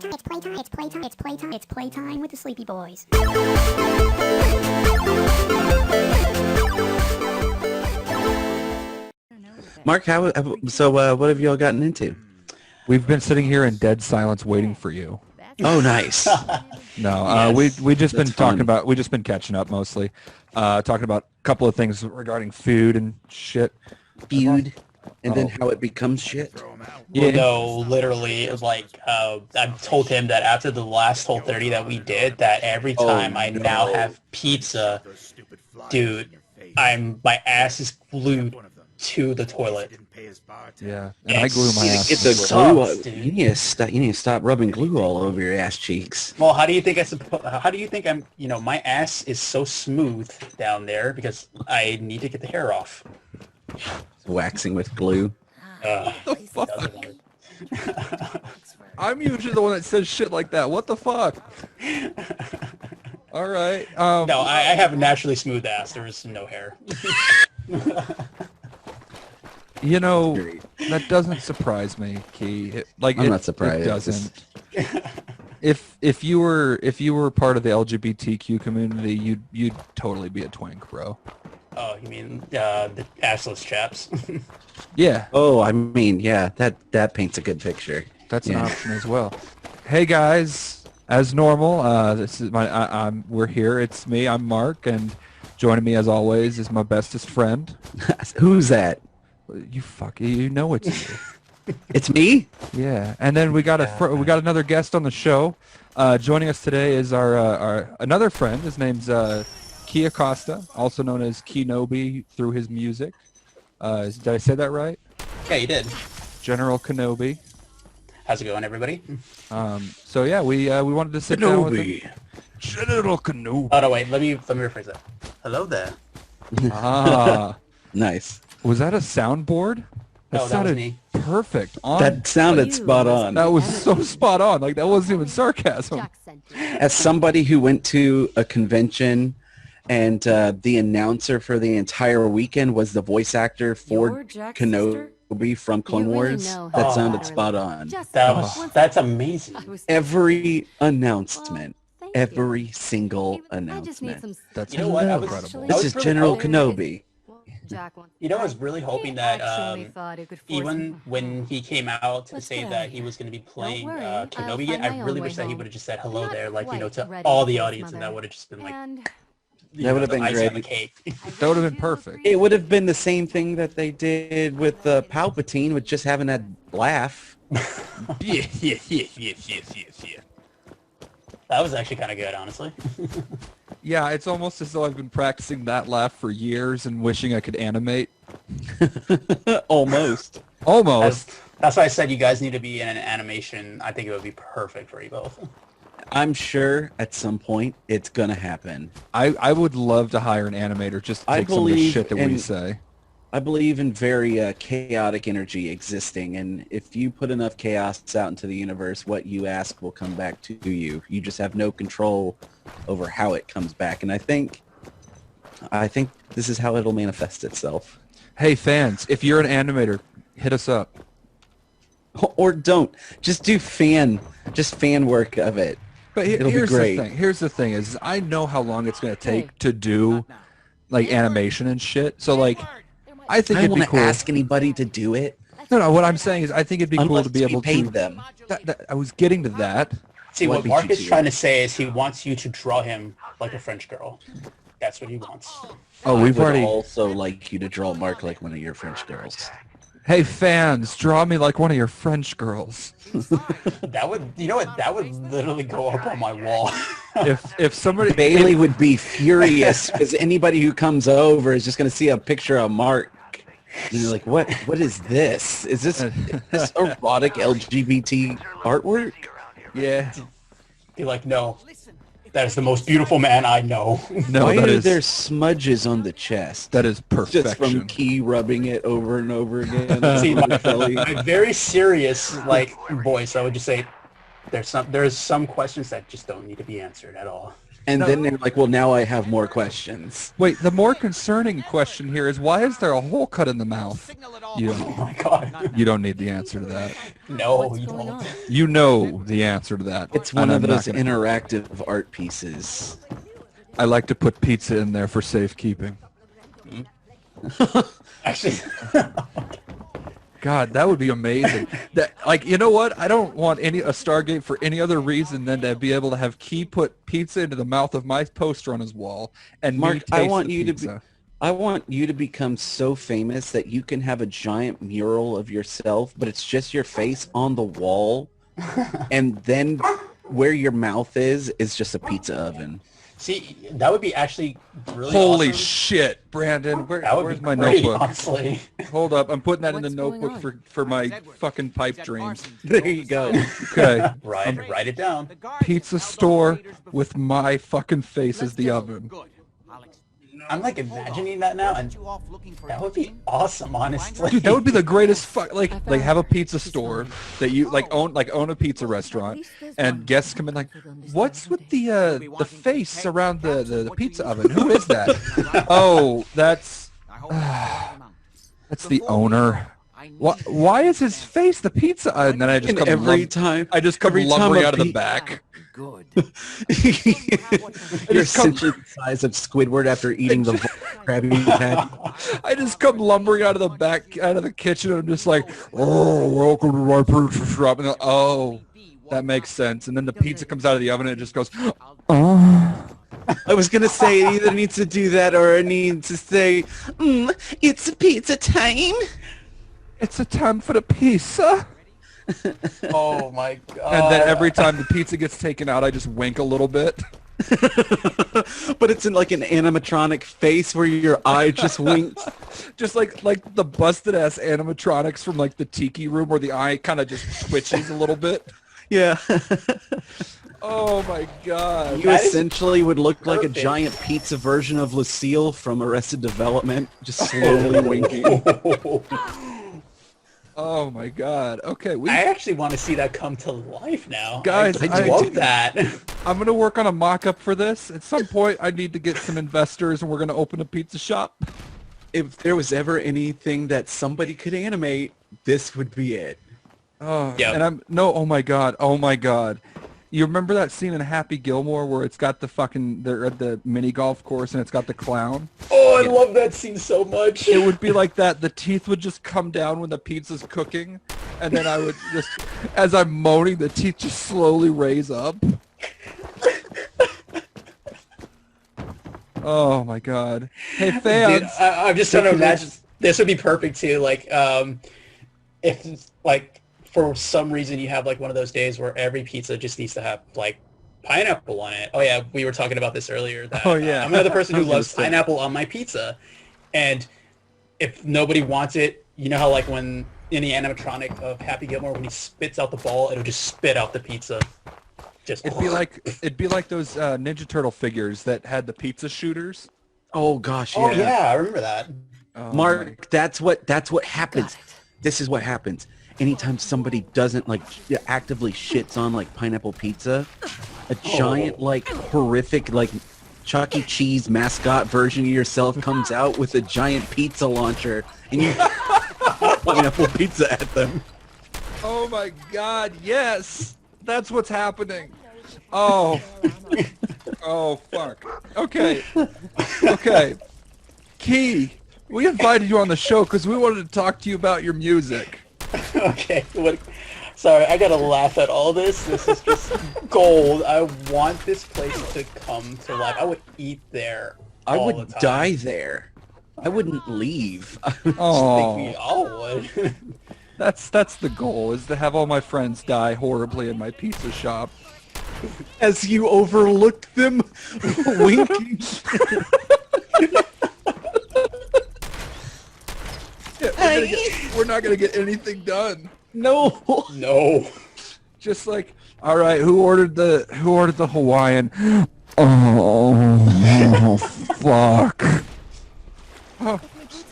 It's playtime with the Sleepy Boys. Mark, what have y'all gotten into? We've been sitting here in dead silence waiting for you. Oh, nice. No, Yes. we just been That's talking fun. about, we just been catching up mostly, talking about a couple of things regarding food and shit. Feud, and then Oh. how it becomes shit. Well, no, literally, like, I've told him that after the last whole 30 that we did, that every Oh, time I now no. have pizza, dude, my ass is glued to the toilet. Yeah, and I glue my You need ass. to get the Sucks, glue. dude. You need to stop rubbing glue all over your ass cheeks. Well, how do you think I'm, my ass is so smooth down there because I need to get the hair off. Waxing with glue. What the fuck? Doesn't work. I'm usually the one that says shit like that. What the fuck? All right. No, I have a naturally smooth ass. There is no hair. You know, Great. that doesn't surprise me, Key. I'm not surprised. It doesn't. If you were part of the LGBTQ community, you'd totally be a twink, bro. Oh, you mean the assless chaps? Yeah, Oh, I mean, yeah, that paints a good picture. that's an Yeah. option as well. Hey guys, as normal, this is we're here. It's me. I'm Mark, and joining me as always is my bestest friend. Who's that? You know it's you. It's me? Yeah, and then we got we got another guest on the show. Joining us today is our another friend. His name's Key Acosta, also known as Kenobi through his music. Did I say that right? Yeah, you did. General Kenobi. How's it going, everybody? So yeah, we wanted to sit down with him. Kenobi. General Kenobi. Oh no, wait. Let me rephrase that. Hello there. Ah, Nice. was that a soundboard? No, that was sounded me. perfect. That sounded spot on. That was so spot on. Like that wasn't even sarcasm. As somebody who went to a convention and the announcer for the entire weekend was the voice actor for Kenobi from Clone Wars, that sounded spot on. That's amazing. Every announcement, every single announcement. That's You know what? I was- incredible. This was is really General hoping- Kenobi. I was really hoping that even when he came out to say that he was going to be playing Kenobi, I really wish that he would have just said hello there, like, to all the audience, and that would have just been like, That would have the been icing on the great. cake. That would have been perfect. It would have been the same thing that they did with Palpatine, with just having that laugh. Yeah. That was actually kind of good, honestly. Yeah, it's almost as though I've been practicing that laugh for years and wishing I could animate. Almost. Almost. That's why I said you guys need to be in an animation. I think it would be perfect for you both. I'm sure at some point it's gonna happen. I would love to hire an animator just to I take some of the believe shit that we in- say. I believe in very chaotic energy existing, and if you put enough chaos out into the universe, what you ask will come back to you. You just have no control over how it comes back, and I think this is how it'll manifest itself. Hey fans, if you're an animator, hit us up. Or don't. Just do fan work of it. But It'll be here's great. the thing. Here's the thing is I know how long it's going to take to do like animation and shit. So like I think I it'd don't be want to cool. ask anybody to do it No, what I'm saying is I think it'd be cool unless to be we able paid to them. I was getting to that. See, What what beat Mark you is to trying it? to say is he wants you to draw him like a French girl. That's what he wants. Oh, I we've would already also like you to draw Mark like one of your French girls. Hey fans, draw me like one of your French girls. That would, you know what? That would literally go up on my wall. If somebody Bailey would be furious because anybody who comes over is just going to see a picture of Mark. And they're like, what is this? Is this erotic LGBT artwork? Yeah. Be like, no, that is the most beautiful man I know. No, Why that are is there smudges on the chest? that is Just perfection. from Key rubbing it over and over again. See, Literally. my very serious voice, I would just say, there's some questions that just don't need to be answered at all. And then they're like, well, now I have more questions. Wait, the more concerning question here is why is there a hole cut in the mouth? Oh my god. You don't need the answer to that. No, you don't. You know the answer to that. It's one of those interactive art pieces. I like to put pizza in there for safekeeping. Actually, God, that would be amazing. That, like, you know what? I don't want a Stargate for any other reason than to be able to have Key put pizza into the mouth of my poster on his wall and Mark, me taste I want the you pizza. to be. I want you to become so famous that you can have a giant mural of yourself, but it's just your face on the wall, and then where your mouth is just a pizza oven. see, that would be actually really Holy awesome. shit, Brandon! That would Where's be my great, notebook? honestly. Hold up, I'm putting that in the notebook for my fucking pipe dreams. There you go. Okay, Write it down. pizza store with my fucking face as the oven. I'm like imagining that now, and that would be awesome, honestly. Dude, that would be the greatest like have a pizza store that you own a pizza restaurant, and guests come in like, what's with the face around the pizza oven? Who is that? Oh, that's the owner. Why is his face the pizza? And then I just come lumbering out of the back. Good. You're essentially the size of Squidward after eating the Krabby Patty. I just come lumbering out of the back, out of the kitchen, and I'm just like, oh, welcome to my pizza shop. And oh, that makes sense. And then the pizza comes out of the oven, and it just goes, oh. I was going to say it either needs to do that or it needs to say, it's pizza time. It's a time for the pizza. Oh my god. And then every time the pizza gets taken out, I just wink a little bit. But it's in like an animatronic face where your eye just winks. Just like the busted ass animatronics from like the Tiki Room where the eye kind of just twitches a little bit. Yeah. Oh my god. You essentially would look like a giant pizza version of Lucille from Arrested Development, just slowly winking. Oh my god. Okay, I actually want to see that come to life now. Guys, I love that. I'm going to work on a mock-up for this. At some point, I need to get some investors, and we're going to open a pizza shop. If there was ever anything that somebody could animate, this would be it. Oh, yeah. And oh my god. You remember that scene in Happy Gilmore where it's got they're at the mini golf course and it's got the clown? Oh, I love that scene so much. It would be like that. The teeth would just come down when the pizza's cooking, and then I would just, as I'm moaning, the teeth just slowly raise up. Oh my god. Hey fans. Dude, I'm just trying to imagine, this would be perfect too, like, if, like, for some reason you have like one of those days where every pizza just needs to have like pineapple on it. Oh yeah, we were talking about this earlier. That, I'm another person who loves pineapple on my pizza, and if nobody wants it, you know how like when in the animatronic of Happy Gilmore when he spits out the ball, it'll just spit out the pizza. It'd be like those Ninja Turtle figures that had the pizza shooters. Oh gosh, yeah. Oh yeah, I remember that. Oh, Mark, that's what happens. This is what happens. Anytime somebody doesn't like actively shits on like pineapple pizza, a giant like horrific like Chuck E. Cheese mascot version of yourself comes out with a giant pizza launcher and you pineapple pizza at them. Oh my god, yes! That's what's happening. Oh. Oh fuck. Okay. Key, we invited you on the show because we wanted to talk to you about your music. Okay, sorry, I gotta laugh at all this. This is just gold. I want this place to come to life. I would eat there. I would die there. I wouldn't leave. I think we all would. That's the goal, is to have all my friends die horribly in my pizza shop. As you overlooked them, winking. Yeah, we're not gonna get anything done. No. Just like, all right, who ordered the Hawaiian? Oh, fuck. Oh,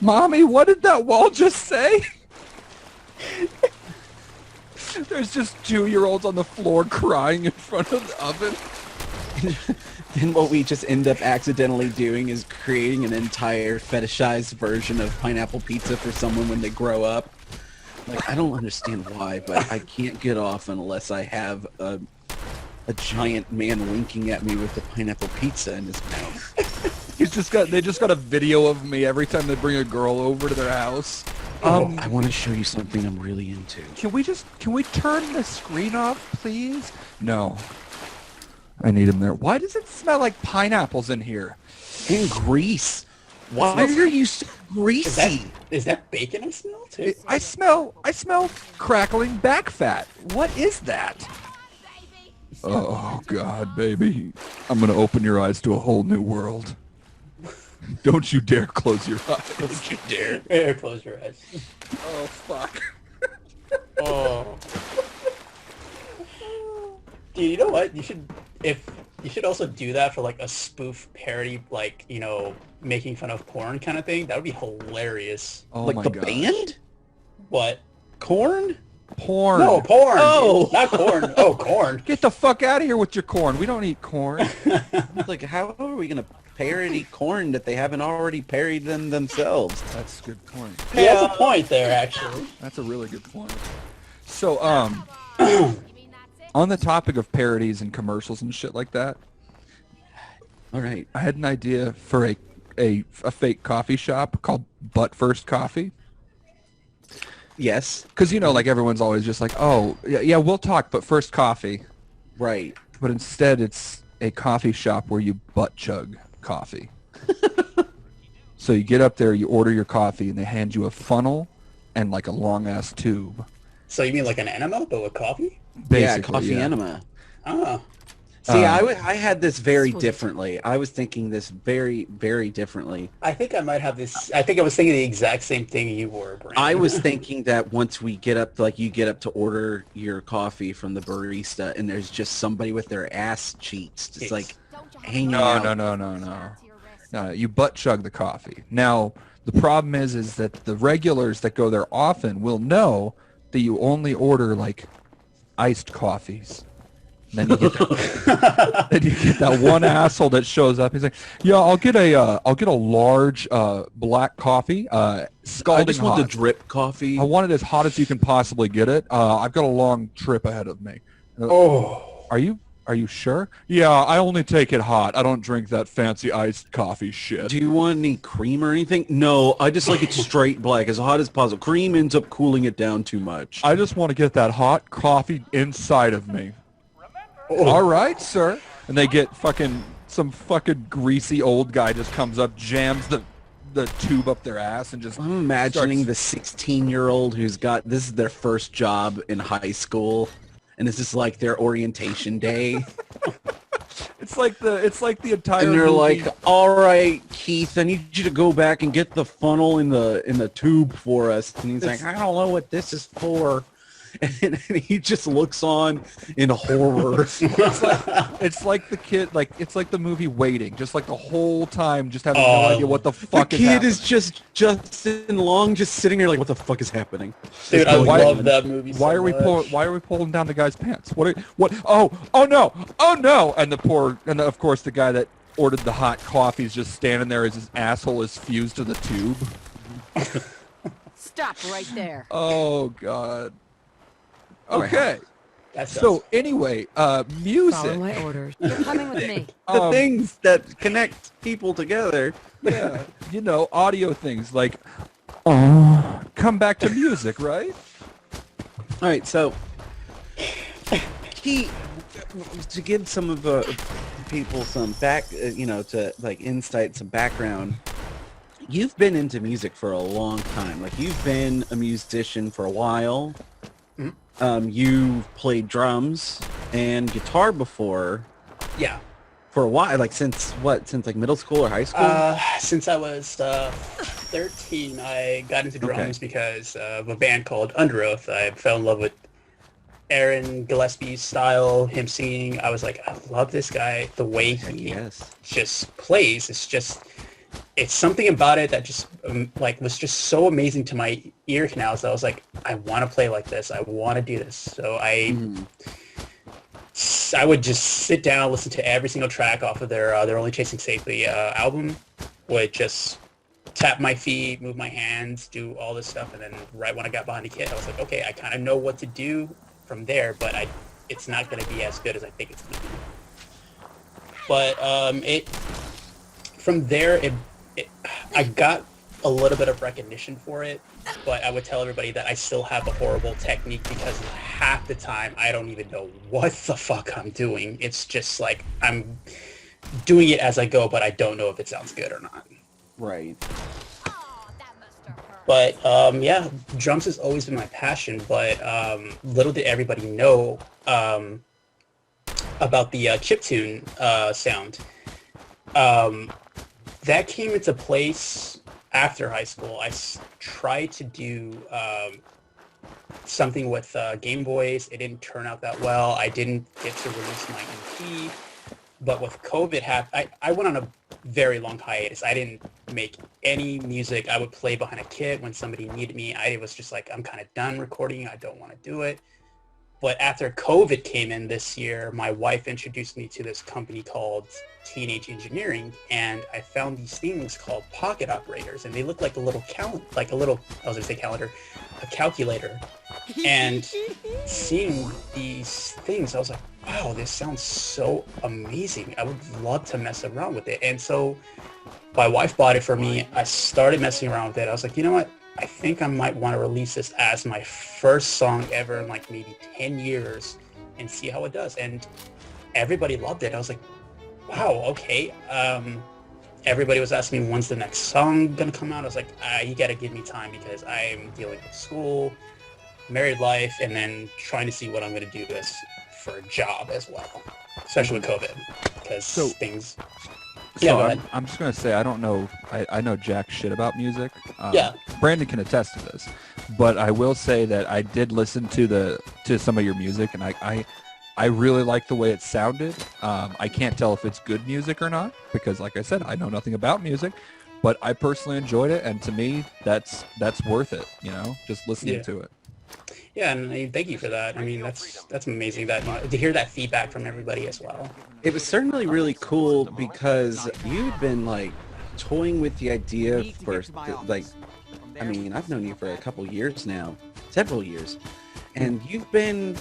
Mommy, what did that wall just say? There's just 2-year-olds on the floor crying in front of the oven. then what we just end up accidentally doing is creating an entire fetishized version of pineapple pizza for someone when they grow up. Like, I don't understand why, but I can't get off unless I have a giant man winking at me with a pineapple pizza in his mouth. They just got a video of me every time they bring a girl over to their house. I want to show you something I'm really into. Can we turn the screen off, please? No. I need him there. Why does it smell like pineapples in here? And grease. Why are you so greasy? Is that bacon I smell too? I smell crackling back fat. What is that? Oh God, baby. I'm gonna open your eyes to a whole new world. Don't you dare close your eyes. Don't you dare close your eyes. Oh fuck. Oh. Dude, you know what? You should also do that for like a spoof parody, like, you know, making fun of porn kind of thing. That would be hilarious. Oh like my the gosh. band? What? Corn? Porn. No, porn. Oh. Not corn. Oh, corn. Get the fuck out of here with your corn. We don't eat corn. Like, how are we gonna parody corn that they haven't already parodied them themselves? That's a good point. He has a point there, actually. That's a really good point. So, on the topic of parodies and commercials and shit like that, All right. I had an idea for a fake coffee shop called Butt First Coffee. Yes. Because, you know, like everyone's always just like, oh, yeah, we'll talk, but first coffee. Right. But instead, it's a coffee shop where you butt chug coffee. So you get up there, you order your coffee, and they hand you a funnel and like a long-ass tube. So you mean like an enema, but with coffee? Yeah, coffee enema. Oh. See, I had this very differently. I was thinking this very, very differently. I think I might have this. I think I was thinking the exact same thing you were, Brandon. I was thinking that once we get up, like you get up to order your coffee from the barista, and there's just somebody with their ass cheeks, just like hanging out. No, you butt chug the coffee. Now, the problem is that the regulars that go there often will know that you only order like iced coffees. And then you get that one asshole that shows up. He's like, "Yeah, I'll get a large black coffee, scalding I just hot. want the drip coffee. I want it as hot as you can possibly get it. I've got a long trip ahead of me." Oh. Are you sure? Yeah, I only take it hot. I don't drink that fancy iced coffee shit. Do you want any cream or anything? No, I just like it straight black, as hot as possible. Cream ends up cooling it down too much. I just want to get that hot coffee inside of me. Oh. All right, sir. And they get some fucking greasy old guy just comes up, jams the tube up their ass, and just I'm imagining the 16-year-old who's got, this is their first job in high school, and this is like their orientation day. It's like the entire And they're movie. like, "All right, Keith, I need you to go back and get the funnel in the tube for us." And he's like, "I don't know what this is for." And he just looks on in horror. It's like the kid, it's like the movie Waiting, just like the whole time, just having no idea what the fuck The is kid happening. is just Justin Long, just sitting there like, "What the fuck is happening?" Dude, I love that movie so Why are we much. Why are we pulling down the guy's pants? Oh no! And of course the guy that ordered the hot coffee is just standing there as his asshole is fused to the tube. Stop right there. Oh God. Okay. So anyway, Follow music. my orders. You're coming with me. The things that connect people together. Yeah, audio things like, oh, come back to music, right? All right, so to give some of the people some back, to like insight, some background. You've been into music for a long time. Like, you've been a musician for a while. You've played drums and guitar before. Yeah. For a while, like since like middle school or high school? Since I was 13, I got into drums because of a band called Under Oath. I fell in love with Aaron Gillespie's style, him singing. I was like, I love this guy. The way he just plays, it's something about it that just was just so amazing to my ear canals that I was like, I want to play like this. I want to do this. So I I would just sit down, listen to every single track off of their Only Chasing Safely album, would just tap my feet, move my hands, do all this stuff, and then right when I got behind the kit, I was like, okay, I kind of know what to do from there, but it's not going to be as good as I think it's going to be. But from there, I got a little bit of recognition for it, but I would tell everybody that I still have a horrible technique because half the time I don't even know what the fuck I'm doing. It's just like I'm doing it as I go, but I don't know if it sounds good or not. Right. But yeah, drums has always been my passion, but little did everybody know about the chiptune sound. That came into place after high school. I tried to do something with Game Boys. It didn't turn out that well. I didn't get to release my EP. But with COVID, I went on a very long hiatus. I didn't make any music. I would play behind a kit when somebody needed me. I was just like, I'm kind of done recording. I don't want to do it. But after COVID came in this year, my wife introduced me to this company called Teenage Engineering, and I found these things called pocket operators, and they look like a little a calculator. And seeing these things, I was like, wow, this sounds so amazing. I would love to mess around with it. And so my wife bought it for me. I started messing around with it. I was like, you know what? I think I might want to release this as my first song ever in like maybe 10 years and see how it does. And everybody loved it. I was like, wow, okay. Everybody was asking me, when's the next song gonna come out? I was like, you gotta give me time because I'm dealing with school, married life, and then trying to see what I'm gonna do for a job as well, especially with COVID, because things... So I'm just going to say, I don't know, I know jack shit about music. Brandon can attest to this, but I will say that I did listen to some of your music, and I really like the way it sounded. I can't tell if it's good music or not, because like I said, I know nothing about music, but I personally enjoyed it, and to me, that's worth it, you know, just listening to it. Yeah, and thank you for that. I mean, that's amazing that to hear that feedback from everybody as well. It was certainly really cool because you'd been like toying with the idea for like, I mean, I've known you for a couple years now, several years, and you've been,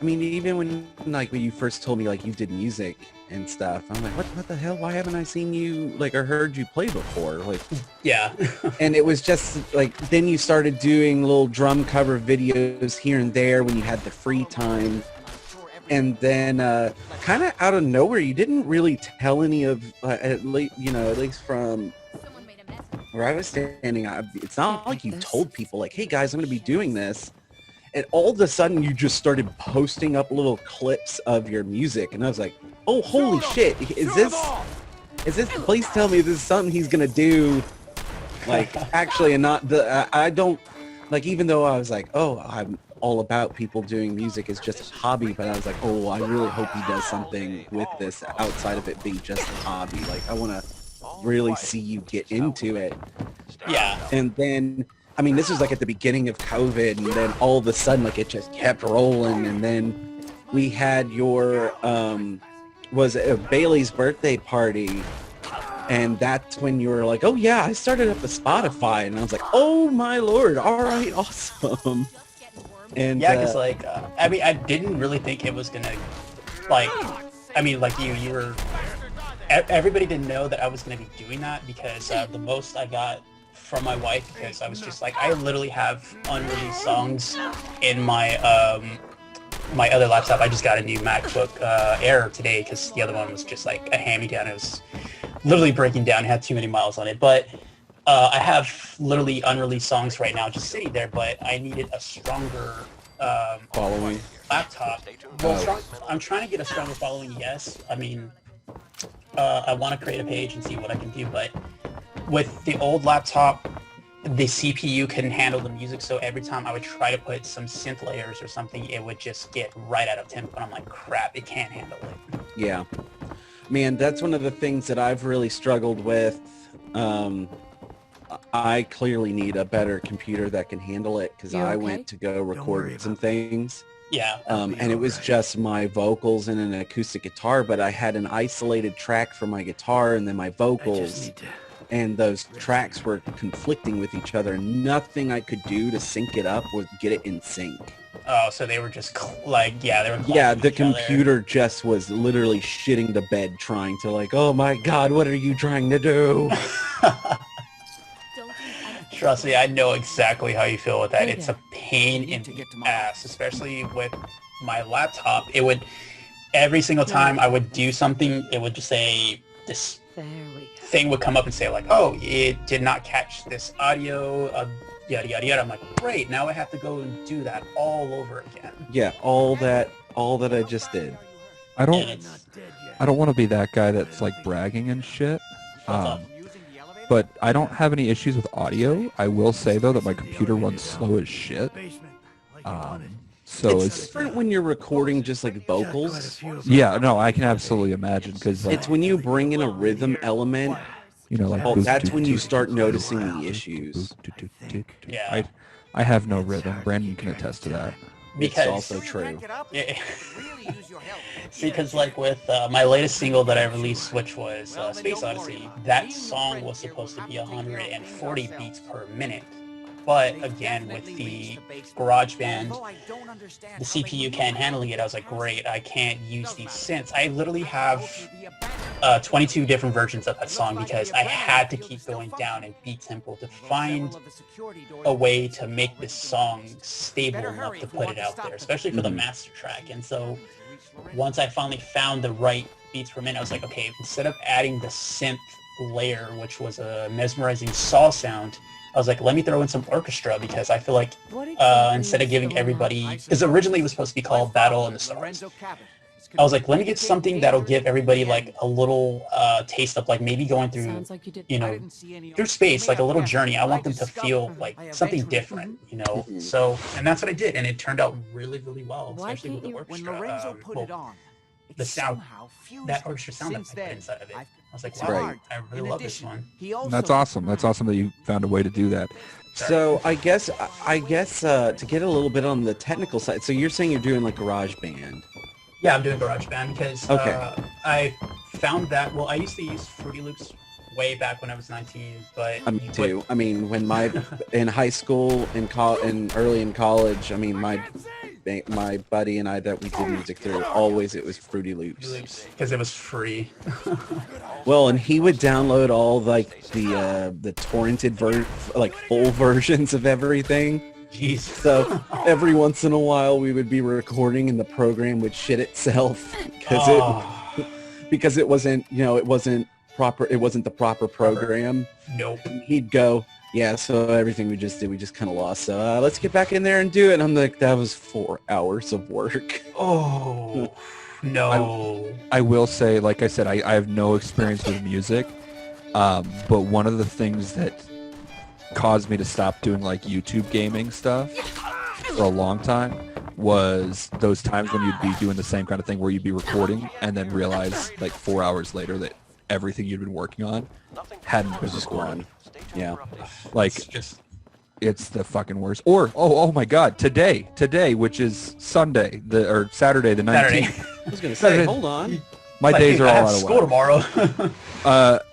I mean, even when you first told me like you did music and stuff, I'm like, what the hell? Why haven't I seen you like or heard you play before? Like, yeah. And it was just like, then you started doing little drum cover videos here and there when you had the free time. And then kind of out of nowhere, you didn't really tell any of, at least from where I was standing, it's not like you told people like, hey guys, I'm going to be doing this. And all of a sudden you just started posting up little clips of your music. And I was like, oh, holy shit. Is this, please tell me this is something he's going to do. Like, actually, and not I don't, like, even though I was like, oh, I'm all about people doing music as just a hobby, but I was like, oh, I really hope he does something with this outside of it being just a hobby. Like, I want to really see you get into it. Yeah. And then, I mean, this was like at the beginning of COVID, and then all of a sudden, like, it just kept rolling. And then we had your, was it Bailey's birthday party, and that's when you were like, oh yeah, I started up a Spotify, and I was like, oh my lord, all right, awesome. And yeah, because like, I mean, I didn't really think it was gonna, like, I mean, like you were, everybody didn't know that I was gonna be doing that, because the most I got from my wife, because I was just like, I literally have unreleased songs in my my other laptop. I just got a new MacBook Air today, because the other one was just like a hand-me-down. It was literally breaking down. It had too many miles on it. But I have literally unreleased songs right now just sitting there, but I needed a stronger following laptop. Well, I'm trying to get a stronger following, yes. I mean, I want to create a page and see what I can do, but with the old laptop, the CPU couldn't handle the music, so every time I would try to put some synth layers or something, it would just get right out of tempo, and I'm like, crap, it can't handle it. Yeah. Man, that's one of the things that I've really struggled with. I clearly need a better computer that can handle it, because I went to go record some things, Yeah. And it was just my vocals and an acoustic guitar, but I had an isolated track for my guitar and then my vocals. And those tracks were conflicting with each other. Nothing I could do to sync it up would get it in sync. Oh, so they were just they were. Yeah, the computer just was literally shitting the bed trying to oh my God, what are you trying to do? Trust me, I know exactly how you feel with that. It's a pain in the ass, especially with my laptop. It would, every single time I would do something, it would just say this thing would come up and say oh, it did not catch this audio, yada yada yada. I'm like, great, now I have to go and do that all over again. Yeah, all that I just did. I don't want to be that guy that's bragging and shit. But I don't have any issues with audio. I will say though that my computer runs slow as shit. So it's different when you're recording just vocals. Yeah, no, I can absolutely imagine because it's when you bring in a rhythm element. That's when you start noticing the issues. Yeah, I have no rhythm. Brandon can attest to that. Because it's also true. Yeah. Because with my latest single that I released, which was Space Odyssey, that song was supposed to be 140 beats per minute. But again, with the GarageBand, the CPU can't handling it. I was like, great, I can't use these synths. I literally have 22 different versions of that song because I had to keep going down in beat tempo to find a way to make this song stable enough to put it out there, especially for the master track. And so once I finally found the right beats per minute, I was like, okay, instead of adding the synth layer, which was a mesmerizing saw sound, I was like, let me throw in some orchestra because I feel like instead of giving everybody, because originally it was supposed to be called Battle in the Stars. I was like, let me get something that'll give everybody a little taste of maybe going through, through space, a little journey. I want them to feel something different, So, and that's what I did, and it turned out really, really well, especially with the orchestra. The sound, that orchestra sound that I put inside of it. I was like, wow, I really love this one. That's awesome. That's awesome that you found a way to do that. So I guess to get a little bit on the technical side, so you're saying you're doing GarageBand. Yeah, I'm doing GarageBand because I found that, I used to use Fruity Loops way back when I was 19, but... Me too. I mean, when in high school, and early in college, I mean, my buddy and I that we did music through, always it was Fruity Loops. Because it was free. Well, and he would download all the torrented full versions of everything. Jeez. So every once in a while we would be recording and the program would shit itself because it wasn't proper. It wasn't the proper program. Nope. And he'd go, yeah, so everything we just did, we just kind of lost. So let's get back in there and do it. And I'm like, that was 4 hours of work. Oh, no. I will say, like I said, I have no experience with music. But one of the things that caused me to stop doing YouTube gaming stuff for a long time was those times when you'd be doing the same kind of thing where you'd be recording and then realize 4 hours later that everything you'd been working on hadn't been recorded. Yeah. It's the fucking worst. Or oh my God, today, which is Sunday, or Saturday the 19th. I was gonna say, hold on. My days are all out of school tomorrow.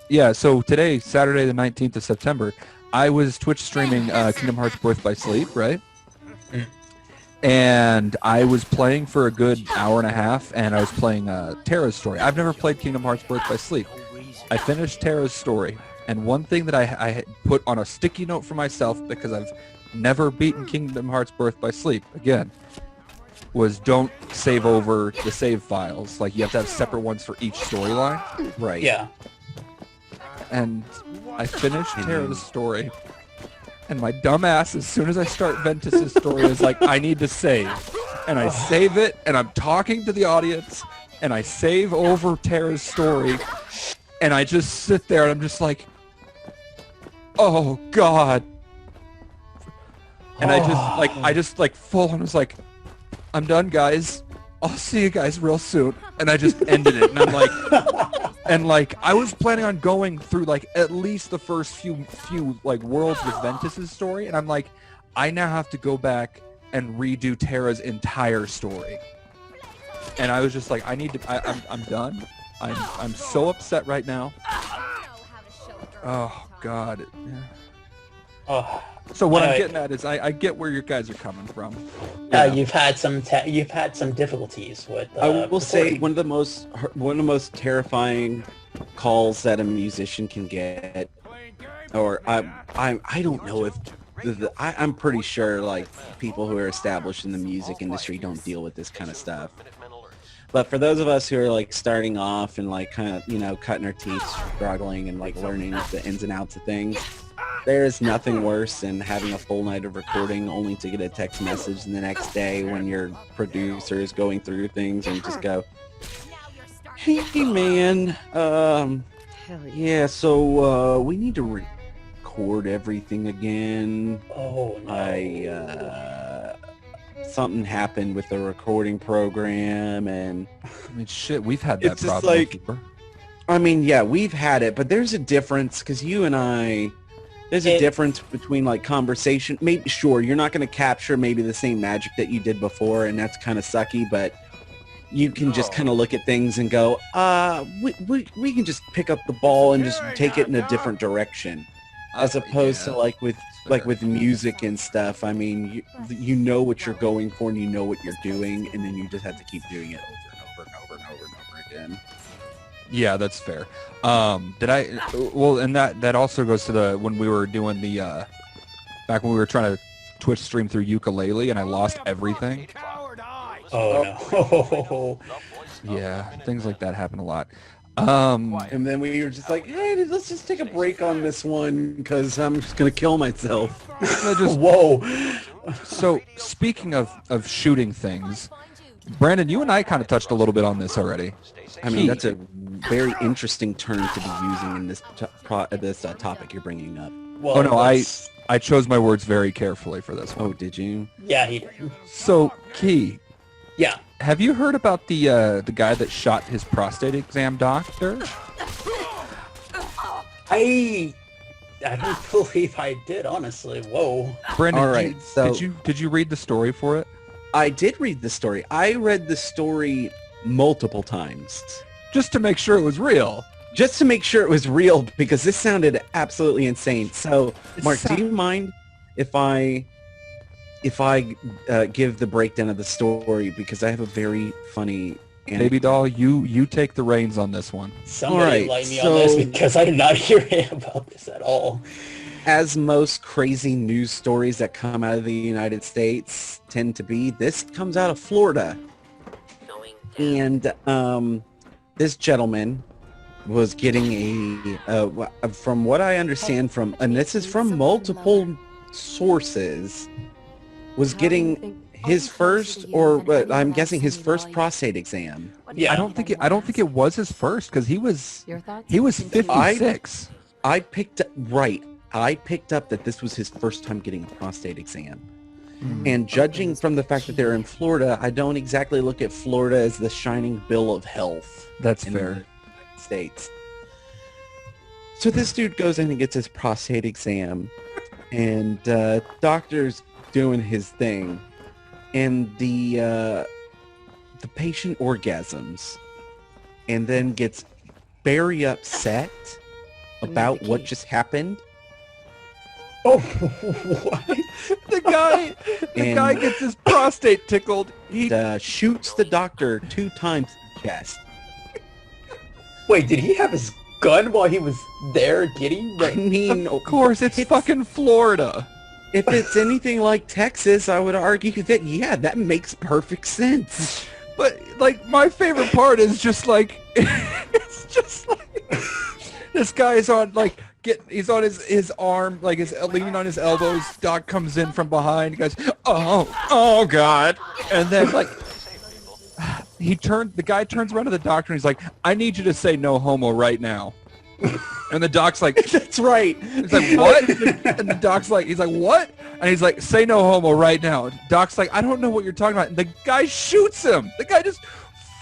Yeah, so today, Saturday the 19th of September, I was Twitch streaming Kingdom Hearts Birth by Sleep, right? And I was playing for a good hour and a half, and I was playing Terra's Story. I've never played Kingdom Hearts Birth by Sleep. I finished Terra's Story, and one thing that I had put on a sticky note for myself, because I've never beaten Kingdom Hearts Birth by Sleep, again, was don't save over the save files. You have to have separate ones for each storyline. Right. Yeah. And I finished Terra's Story, and my dumb ass, as soon as I start Ventus's story, is like, I need to save. And I save it, and I'm talking to the audience, and I save over Terra's Story, and I just sit there, and I'm just like, oh, God. And I just full on was like, I'm done, guys. I'll see you guys real soon. And I just ended it, and I'm like, I was planning on going through at least the first few worlds with Ventus's story, and I'm like, I now have to go back and redo Tara's entire story. And I was just like, I'm done. I'm so upset right now. Oh God. Oh, So what I'm getting at is I get where you guys are coming from. You've had some difficulties with. I will say one of the most terrifying calls that a musician can get, or I don't know if I'm pretty sure like people who are established in the music industry don't deal with this kind of stuff. But for those of us who are like starting off and like kind of cutting our teeth, struggling and like learning the ins and outs of things, there is nothing worse than having a full night of recording only to get a text message the next day when your producer is going through things and just go, "Hey man, yeah, so we need to record everything again. Oh no. Something happened with the recording program," and I mean, shit, we've had that it's just problem like, before. I mean, yeah, we've had it, but there's a difference because you and I, there's a difference between like conversation. Maybe, sure, you're not going to capture maybe the same magic that you did before, and that's kind of sucky, but you can just kind of look at things and go, we can just pick up the ball and just take it in a different direction, as opposed to like with music and stuff. I mean, you know what you're going for and you know what you're doing, and then you just have to keep doing it over and over and over and over and over again. Yeah, that's fair. Well, and that also goes to when we were doing the back when we were trying to Twitch stream through ukulele and I lost everything. Oh no. Yeah, things like that happen a lot. And then we were just like, hey, let's just take a break on this one because I'm just gonna kill myself. Whoa. So speaking of shooting things, Brandon, you and I kind of touched a little bit on this already. I mean, that's a very interesting term to be using in this topic you're bringing up. Well, oh no, I chose my words very carefully for this one. Oh, did you? Yeah, he did. So, Key. Yeah. Have you heard about the guy that shot his prostate exam doctor? I don't believe I did, honestly. Whoa. Brandon, all right, did you read the story for it? I did read the story. I read the story multiple times. Just to make sure it was real. Just to make sure it was real, because this sounded absolutely insane. So, Mark, do you mind if I give the breakdown of the story, because I have a very funny anecdote. Baby doll, you take the reins on this one. Somebody light me on this, because I did not hear about this at all. As most crazy news stories that come out of the United States tend to be, this comes out of Florida. And this gentleman was getting from what I understand and this is from multiple sources, was getting his first, or I'm guessing his first prostate exam. Yeah. I don't think it was his first, because he was 56. I picked up that this was his first time getting a prostate exam. Mm-hmm. And judging from the fact that they're in Florida, I don't exactly look at Florida as the shining bill of health. That's in fair. the United States. So this dude goes in and gets his prostate exam, and doctor's doing his thing, and the patient orgasms, and then gets very upset about what just happened. Oh, what? The guy gets his prostate tickled. He shoots the doctor 2 times in the chest. Wait, did he have his gun while he was there getting? I mean, of course, it's fucking Florida. If it's anything like Texas, I would argue that that makes perfect sense. But like, my favorite part is just like, it's just like this guy's on like. He's on his arm, like leaning on his elbows. Doc comes in from behind. He goes, oh God. And then like the guy turns around to the doctor and he's like, I need you to say no homo right now. And the doc's like, that's right. He's like, what? And the doc's like, he's like, what? And he's like, say no homo right now. Doc's like, I don't know what you're talking about. And the guy shoots him. The guy just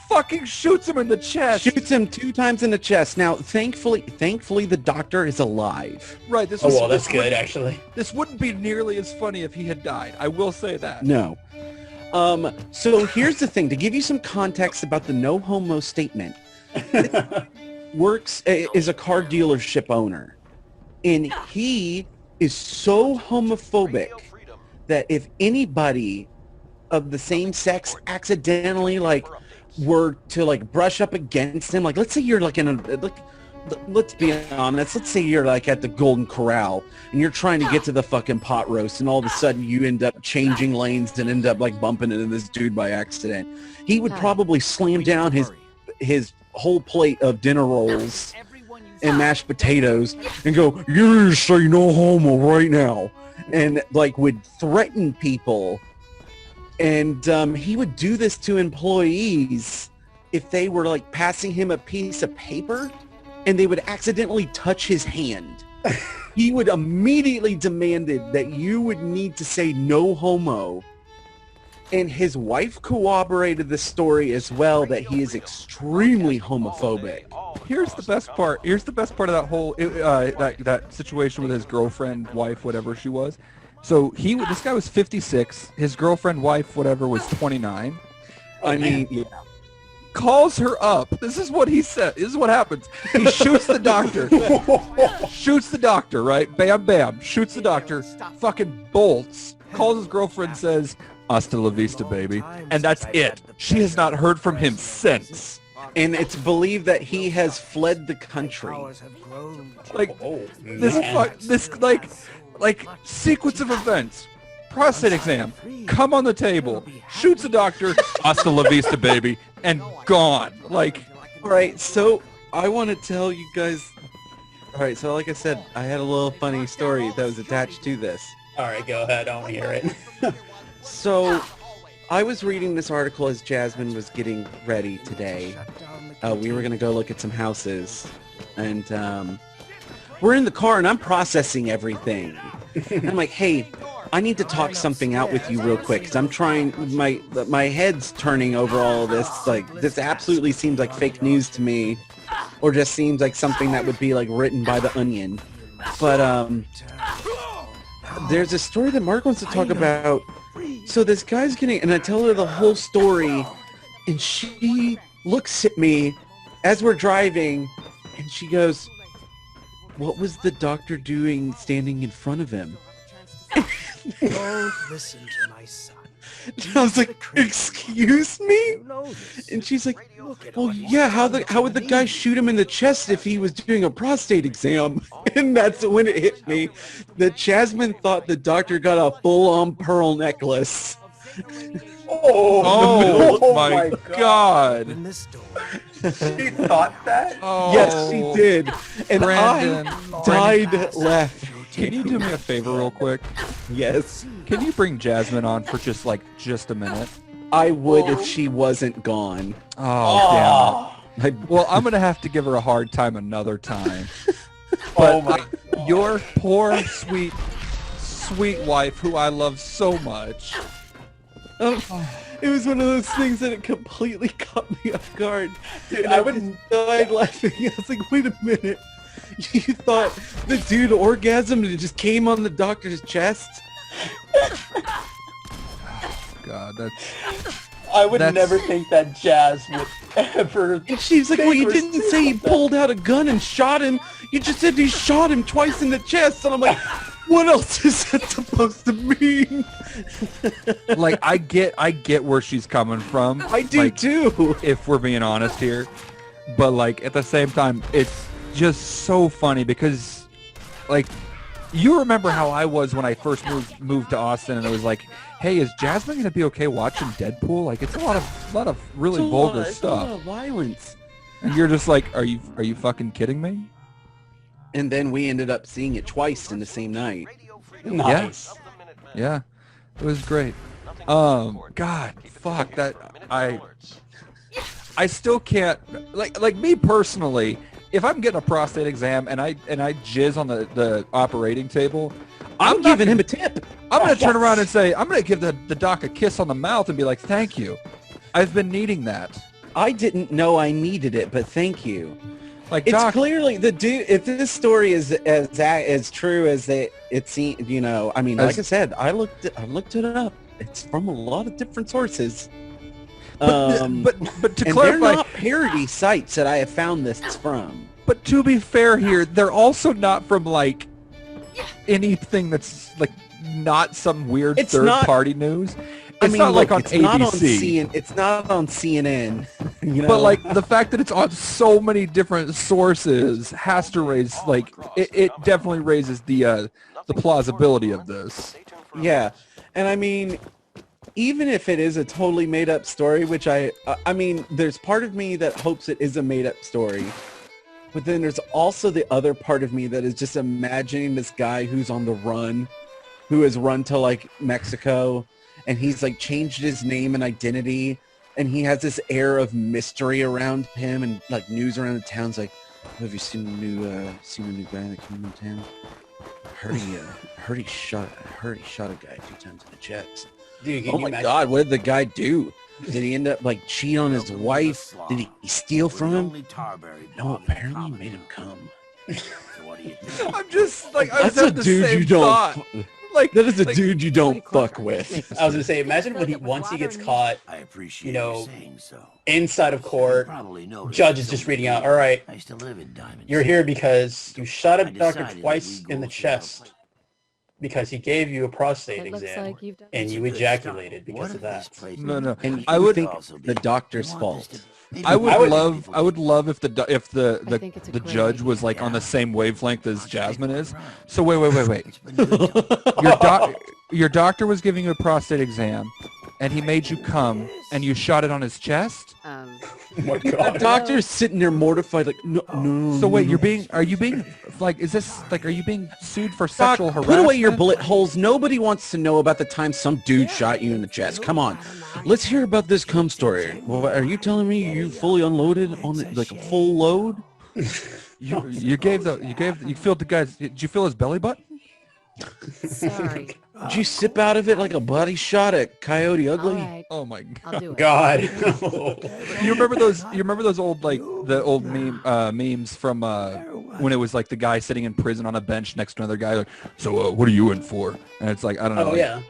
fucking shoots him in the chest. Shoots him 2 times in the chest. Now, thankfully, the doctor is alive. Right. That's good, actually. This wouldn't be nearly as funny if he had died. I will say that. No. So here's the thing, to give you some context about the no homo statement. Is a car dealership owner, and he is so homophobic that if anybody of the same sex accidentally like were to like brush up against him, like let's say you're like in a like, let's be honest, let's say you're like at the Golden Corral and you're trying to get to the fucking pot roast, and all of a sudden you end up changing lanes and end up like bumping into this dude by accident. He would probably slam down his whole plate of dinner rolls and mashed potatoes and go, "You need to say no homo right now," and like would threaten people. And he would do this to employees if they were like passing him a piece of paper and they would accidentally touch his hand. He would immediately demanded that you would need to say no homo. And his wife corroborated the story as well, that he is extremely homophobic. Here's the best part. Here's the best part of that whole that situation with his girlfriend, wife, whatever she was. So this guy was 56. His girlfriend, wife, whatever, was 29. I mean, yeah. Calls her up. This is what he said. This is what happens. He shoots the doctor. Shoots the doctor, right? Bam, bam. Shoots the doctor. Fucking bolts. Calls his girlfriend, says, "Hasta la vista, baby." And that's it. She has not heard from him since. And it's believed that he has fled the country. Like, this sequence of events. Prostate exam. Come on the table. Shoots the doctor. Hasta la vista, baby. And gone. Like, all right, so I want to tell you guys. All right, so like I said, I had a little funny story that was attached to this. All right, go ahead. I want to hear it. So I was reading this article as Jasmine was getting ready today. We were going to go look at some houses. And we're in the car, and I'm processing everything. And I'm like, hey, I need to talk something out with you real quick, because I'm trying, my head's turning over all of this. Like, this absolutely seems like fake news to me, or just seems like something that would be like written by The Onion. But there's a story that Mark wants to talk about. So this guy's getting, and I tell her the whole story, and she looks at me as we're driving, and she goes, "What was the doctor doing standing in front of him?" Don't listen to my son. And I was like, "Excuse me?" And she's like, "Well, yeah, how would the guy shoot him in the chest if he was doing a prostate exam?" And that's when it hit me that Jasmine thought the doctor got a full-on pearl necklace. Oh my God. She thought that? Oh, yes, she did. And Brandon, I died laughing. Can you do me a favor real quick? Yes. Can you bring Jasmine on for just a minute? I would if she wasn't gone. Oh, damn it. Well, I'm going to have to give her a hard time another time. But your poor, sweet wife, who I love so much. It was one of those things that it completely caught me off guard. Dude, I would died laughing. I was like, wait a minute. You thought the dude orgasmed and it just came on the doctor's chest? God, I would never think that Jazz would ever... And she's like, well, you didn't say he pulled out a gun and shot him. You just said he shot him twice in the chest. And I'm like, what else is that supposed to mean? like, I get where she's coming from. I do too. If we're being honest here. But like, at the same time, it's just so funny because, like, you remember how I was when I first moved to Austin, and it was like, hey, is Jasmine gonna be okay watching Deadpool? Like, it's a lot of really vulgar stuff. A lot of violence. And you're just like, are you fucking kidding me? And then we ended up seeing it twice in the same night. Nice. Yeah. It was great. God, fuck that. I still can't, like me personally, if I'm getting a prostate exam and I jizz on the operating table, I'm giving him a tip. I'm going to turn around and say, I'm going to give the doc a kiss on the mouth and be like, thank you. I've been needing that. I didn't know I needed it, but thank you. Like, it's doc, clearly the dude. If this story is as true as it seems, you know, I mean, like I said, I looked it up. it's from a lot of different sources. But to and clarify, they're not parody sites that I have found this from. But to be fair here, they're also not from like anything that's like not some weird third-party news. It's not like on ABC. It's not on CNN. You know? But like the fact that it's on so many different sources has to raise like it definitely raises the plausibility of this. Yeah, and I mean, even if it is a totally made up story, which I mean, there's part of me that hopes it is a made up story. But then there's also the other part of me that is just imagining this guy who's on the run, who has run to like Mexico, and he's like changed his name and identity, and he has this air of mystery around him, and like news around the town's like, have you seen the new guy that came in town? Heard he shot a guy a few times in the chest. Dude, oh my God, what did the guy do? Did he end up like cheat on his wife? Did he steal from him? No, apparently he made him come. I'm just like, that's a dude you don't. Like that is a dude you don't fuck with. I was gonna say, imagine once he gets caught, you know, inside of court, judge is just reading out. All right, you're here because you shot a doctor twice in the chest. Because he gave you a prostate exam and you ejaculated because of that. No. And I would think the doctor's fault. I would love if the judge was like on the same wavelength as Jasmine is. So wait. Your doctor was giving you a prostate exam, and he made you come, and you shot it on his chest. Oh my God. The doctor's sitting there mortified, like no. So wait, are you being sued for sexual harassment? Put away your bullet holes. Nobody wants to know about the time some dude shot you in the chest. Come on, let's hear about this cum story. Well, are you telling me you fully unloaded on like a full load? You filled the guy's. Did you fill his belly button? Sorry. Did you sip out of it like a body shot at Coyote Ugly? Right. Oh my I'll do it. God. You remember those old like the old memes from when it was like the guy sitting in prison on a bench next to another guy like, so what are you in for? And it's like, I don't know. Oh, yeah.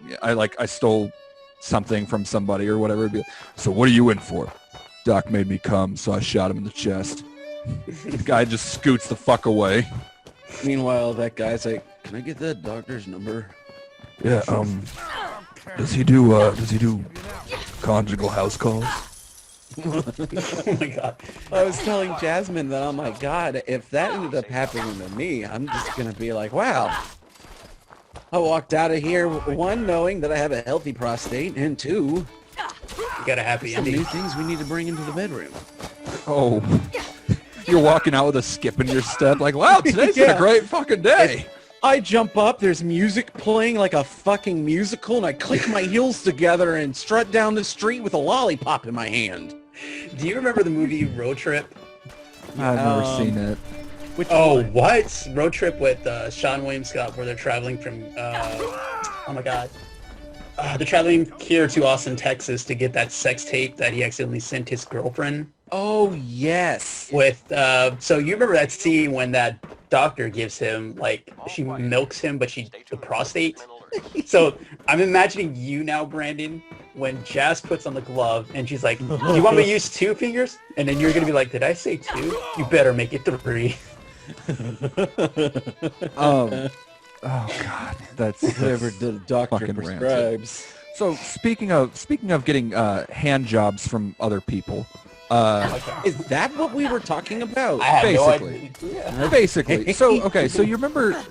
I stole something from somebody or whatever. It'd be like, so what are you in for? Doc made me come, so I shot him in the chest. The guy just scoots the fuck away. Meanwhile, that guy's like, can I get that doctor's number? Yeah, does he do conjugal house calls? Oh my God. I was telling Jasmine that, oh my God, if that ended up happening to me, I'm just going to be like, wow. I walked out of here, one, knowing that I have a healthy prostate, and two, you got a happy some ending. new things we need to bring into the bedroom. Oh. You're walking out with a skip in your step like, wow, today's been a great fucking day. I jump up, there's music playing like a fucking musical, and I click my heels together and strut down the street with a lollipop in my hand. Do you remember the movie Road Trip? I've never seen it. What? Road Trip with Sean William Scott, where they're traveling from, oh my God. They're traveling here to Austin, Texas to get that sex tape that he accidentally sent his girlfriend. Oh, yes. With, so you remember that scene when that doctor gives him, like, she milks him, but the prostate? So I'm imagining you now, Brandon, when Jazz puts on the glove and she's like, do you want me to use 2 fingers? And then you're going to be like, did I say 2? You better make it 3. Oh God, that's whatever the doctor prescribes. Rancid. So speaking of getting hand jobs from other people, is that what we were talking about? I have basically, no idea. Yeah. Basically. So okay, so you remember?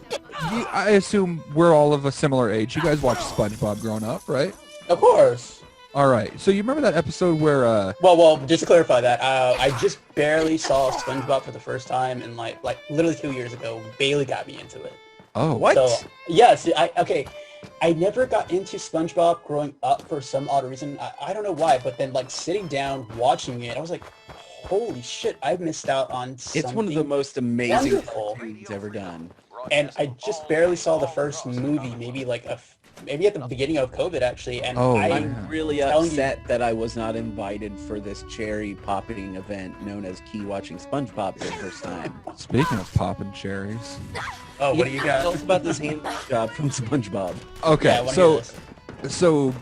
I assume we're all of a similar age. You guys watched SpongeBob growing up, right? Of course. All right. So you remember that episode where? Well, just to clarify that, I just barely saw SpongeBob for the first time, and like literally 2 years ago, Bailey got me into it. Oh, what? So, yes, I never got into SpongeBob growing up for some odd reason. I don't know why, but then like sitting down watching it, I was like, holy shit, I've missed out on something. It's one of the most amazing wonderful things ever done. And I just barely saw the first movie, maybe at the beginning of COVID actually. And I'm really upset that I was not invited for this cherry popping event known as Key Watching SpongeBob for the first time. Speaking of popping cherries. Oh, what do you got? Tell us about this hand job from SpongeBob. Okay, yeah, so So,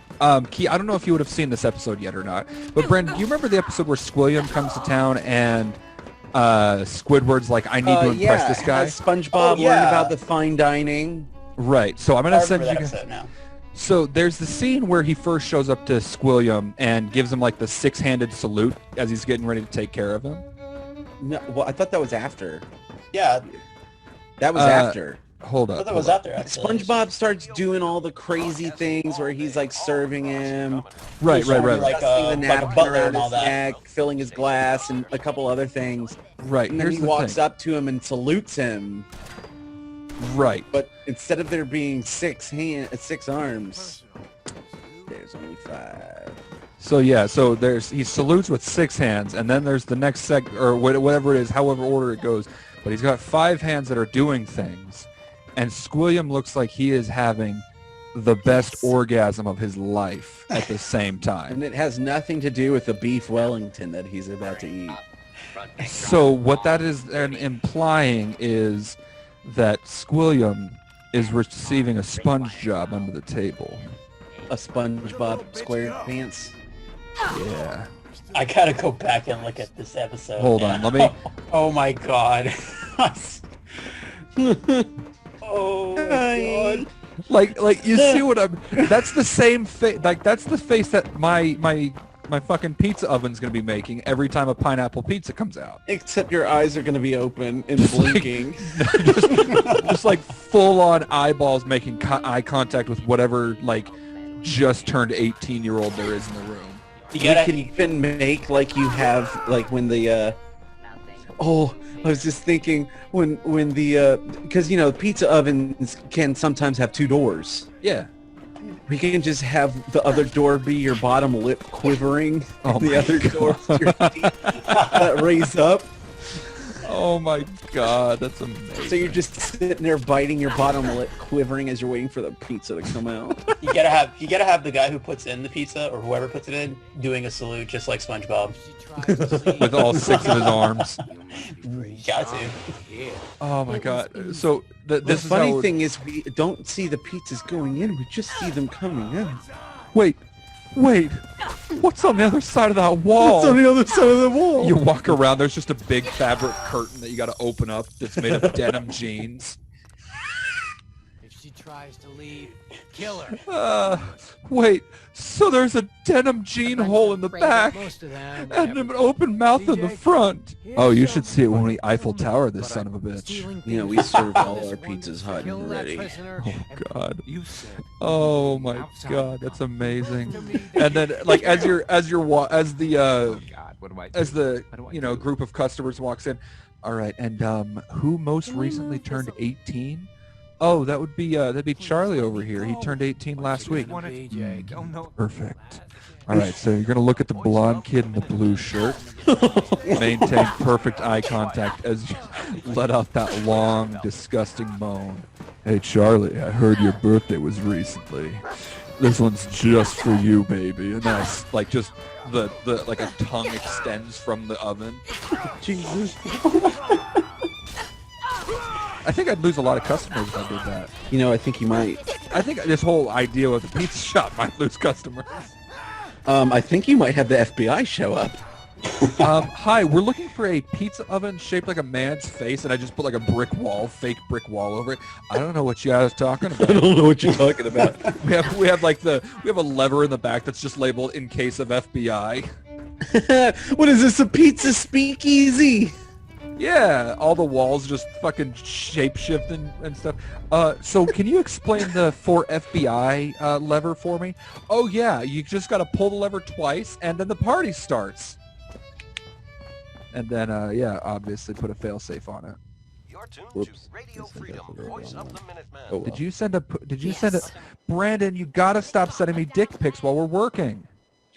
Key, I don't know if you would have seen this episode yet or not, but Brandon, do you remember the episode where Squilliam comes to town and Squidward's like, I need to impress this guy? SpongeBob learn about the fine dining. Right. So I'm going to send you guys... now. So there's the scene where he first shows up to Squilliam and gives him like the six-handed salute as he's getting ready to take care of him. No, well, I thought that was after. Yeah. That was after. Hold up. I thought that was after, actually. SpongeBob starts doing all the crazy things where he's like serving him. Right. Like the a napkin butler around and all his that. neck, filling his glass, and a couple other things. Right. And then he walks up to him and salutes him. Right. But instead of there being six arms, there's only 5. So yeah, so he salutes with 6 hands, and then there's the next or whatever it is, however order it goes. But he's got 5 hands that are doing things, and Squilliam looks like he is having the best orgasm of his life at the same time. And it has nothing to do with the beef Wellington that he's about to eat. So what that is implying is that Squilliam is receiving a sponge job under the table. A SpongeBob SquarePants. Yeah. I gotta go back and look at this episode. Hold on, let me... Oh my god. Oh god. Like you see what I'm... That's the same face... Like, that's the face that my fucking pizza oven's going to be making every time a pineapple pizza comes out. Except your eyes are going to be open and blinking. just like full-on eyeballs making eye contact with whatever, like, just turned 18-year-old there is in the room. You can even make like you have, like when the, oh, I was just thinking when the, because, you know, pizza ovens can sometimes have 2 doors. Yeah. We can just have the other door be your bottom lip quivering, and the other door your teeth that raise up. Oh my god, that's amazing. So you're just sitting there biting your bottom lip, quivering as you're waiting for the pizza to come out. You gotta have the guy who puts in the pizza or whoever puts it in doing a salute just like SpongeBob. With all 6 of his arms. Got to. Oh my god. So The this funny thing is we don't see the pizzas going in, we just see them coming out. Wait. What's on the other side of that wall? What's on the other side of the wall? You walk around, there's just a big fabric curtain that you gotta open up that's made of denim jeans. If she tries to leave, kill her. Wait, so there's a denim jean hole in the back Most of them and an open mouth in the front. Oh, you should see it when we Eiffel Tower this son of a bitch. You know, we serve all our pizzas hot and ready. Oh god. Oh my god, that's amazing. And then, like, as the you know, group of customers walks in, all right, and who most recently turned 18? Oh, that'd be Charlie over here. He turned 18 last week. Perfect. All right, so you're gonna look at the blonde kid in the blue shirt. Maintain perfect eye contact as you let out that long, disgusting moan. Hey, Charlie, I heard your birthday was recently. This one's just for you, baby. And that's like just the like a tongue extends from the oven. Jesus. I think I'd lose a lot of customers if I did that. You know, I think you might. I think this whole idea with the pizza shop might lose customers. I think you might have the FBI show up. Hi, we're looking for a pizza oven shaped like a man's face, and I just put like a fake brick wall over it. I don't know what you guys are talking about. I don't know what you're talking about. we have a lever in the back that's just labeled "in case of FBI." What is this, a pizza speakeasy? Yeah, all the walls just fucking shape-shifting and stuff. So can you explain the for FBI lever for me? Oh yeah, you just got to pull the lever twice, and then the party starts. And then, yeah, obviously put a failsafe on it. Whoops. Radio Freedom, voice of the Minuteman. Oh, well. Did you send a... Brandon, you gotta stop sending me dick pics while we're working.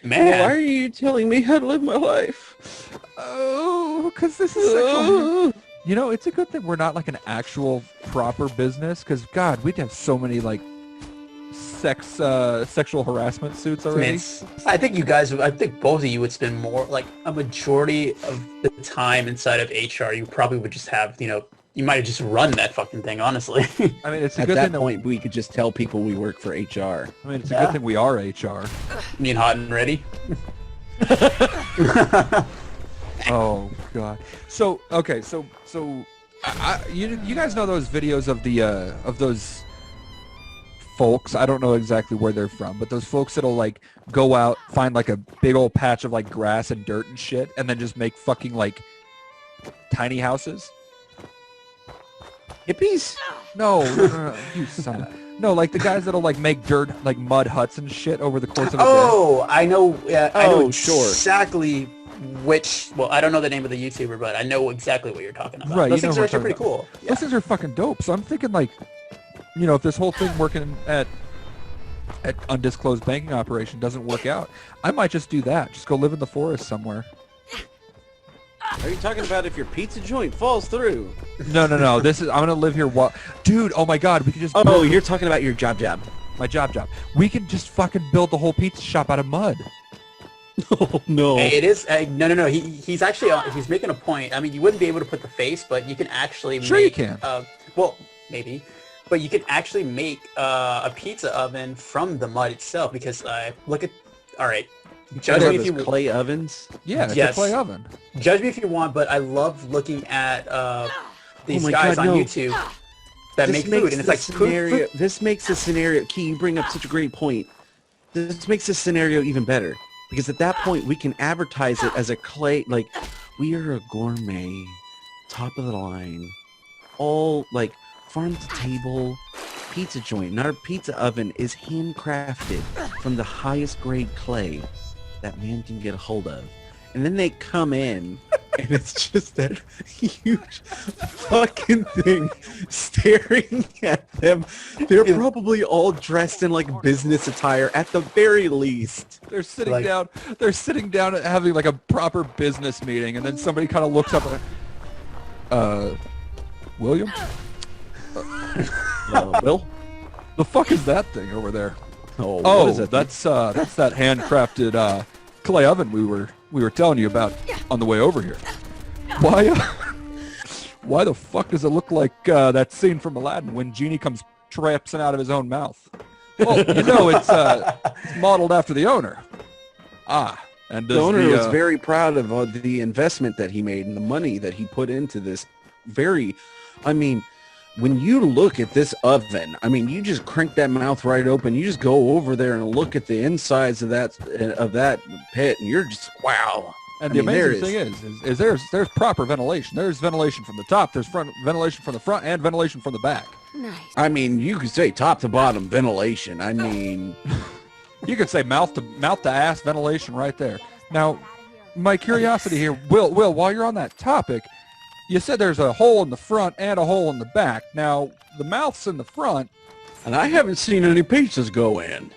Man. Well, why are you telling me how to live my life? Oh, because this is sexual. You know, it's a good thing we're not like an actual proper business, because, God, we'd have so many, like, sexual harassment suits already. I think both of you would spend more, like, a majority of the time inside of HR. You probably would just have, you know, You might have just run that fucking thing, honestly. I mean, it's a At good that thing point, we could just tell people we work for HR. I mean, it's a good thing we are HR. Mean hot and ready. Oh god. So okay, so you guys know those videos of those folks. I don't know exactly where they're from, but those folks that'll like go out, find like a big old patch of like grass and dirt and shit, and then just make fucking like tiny houses. Hippies? No, you son of... No, like the guys that'll like make dirt, like mud huts and shit over the course of a day. Oh, I know. I know sure. exactly which. Well, I don't know the name of the YouTuber, but I know exactly what you're talking about. Right, Those you know things what are I'm actually pretty talking cool. Yeah. Those things are fucking dope. So I'm thinking like, you know, if this whole thing working at undisclosed banking operation doesn't work out, I might just do that. Just go live in the forest somewhere. Are you talking about if your pizza joint falls through? No. I'm gonna live here. Dude, oh my god, we could just. Oh, you're talking about your job. My job. We can just fucking build the whole pizza shop out of mud. Oh no. Hey, it is. No. He's actually he's making a point. I mean, you wouldn't be able to put the face, but you can actually Sure make. You can. Well, maybe, but you can actually make a pizza oven from the mud itself. Because look at. All right. Judge me if you clay ovens. Yeah, it's Yes. a clay oven. Judge me if you want, but I love looking at these Oh my guys God, on no. YouTube that make food, and it's like scenario. This makes the scenario. Key, you bring up such a great point. This makes the scenario even better because at that point we can advertise it as a clay. Like we are a gourmet, top of the line, all like farm to table pizza joint. And our pizza oven is handcrafted from the highest grade clay that man can get a hold of. And then they come in and it's just that huge fucking thing staring at them. They're probably all dressed in like business attire at the very least. They're sitting down. They're sitting down and having like a proper business meeting, and then somebody kind of looks up and, William? Will? The fuck is that thing over there? Oh, Oh, what is that? that's that handcrafted clay oven we were telling you about on the way over here. Why the fuck does it look like that scene from Aladdin when Genie comes traipsing out of his own mouth? Well, you know it's modeled after the owner. And The does owner was very proud of the investment that he made and the money that he put into this when you look at this oven, I mean, you just crank that mouth right open. You just go over there and look at the insides of that pit, and you're just wow. And the amazing thing is there's proper ventilation. There's ventilation from the top. There's ventilation from the front and ventilation from the back. Nice. I mean, you could say top to bottom ventilation. I mean, You could say mouth to ass ventilation right there. Now, my curiosity here, Will, while you're on that topic, you said there's a hole in the front and a hole in the back. Now, the mouth's in the front. and I haven't seen any pizzas go in.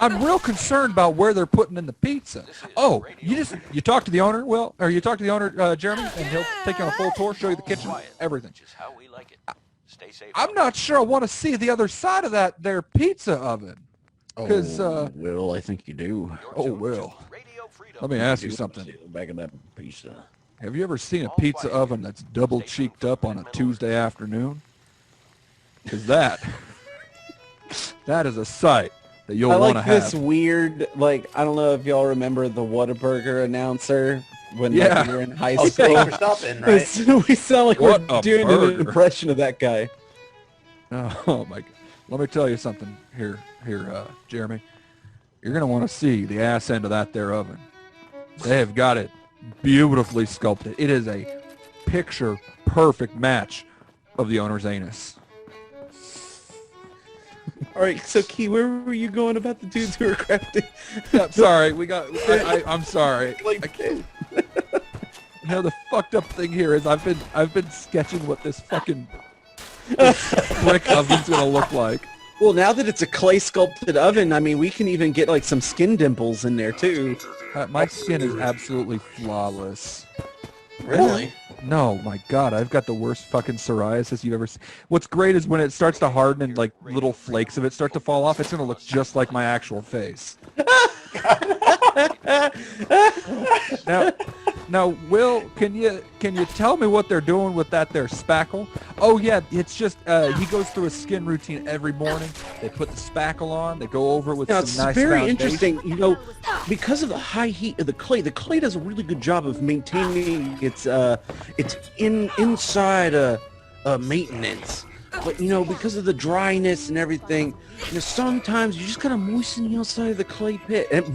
I'm real concerned about where they're putting in the pizza. Oh, you talk to the owner, Will, or you talk to the owner, Jeremy, and he'll take you on a full tour, show you the kitchen, everything. Just how we like it. Stay safe. I'm not sure I want to see the other side of that there pizza oven. Because, Will, I think you do. oh, Will, Radio Freedom. let me ask you something. Back of that pizza. Have you ever seen a pizza oven that's double cheeked up on a Tuesday afternoon? Because that is a sight that you'll I want to like have. this weird, like, I don't know if y'all remember the Whataburger announcer when Yeah. we were in high Oh, school. thanks for stopping, right? We sound like What we're a doing burger. an impression of that guy. Oh my God. Let me tell you something here, Jeremy. You're going to want to see the ass end of that there oven. They have got it beautifully sculpted. It is a picture perfect match of the owner's anus. All right, so Key, where were you going about the dudes who were crafting? Yeah, sorry, I'm sorry. Like, You know, the fucked up thing here is I've been sketching what this fucking brick oven's gonna look like. well, now that it's a clay sculpted oven, I mean, we can even get like some skin dimples in there too. My skin is absolutely flawless. Really? No, my God, I've got the worst fucking psoriasis you've ever seen. What's great is when it starts to harden and like little flakes of it start to fall off, it's gonna look just like my actual face. Now, Will, can you tell me what they're doing with that there spackle? Oh yeah, it's just he goes through a skin routine every morning. They put the spackle on. They go over it with Now, some it's nice very foundation. interesting, because of the high heat of the clay does a really good job of maintaining its inside maintenance. But because of the dryness and everything, sometimes you just gotta moisten the outside of the clay pit, and it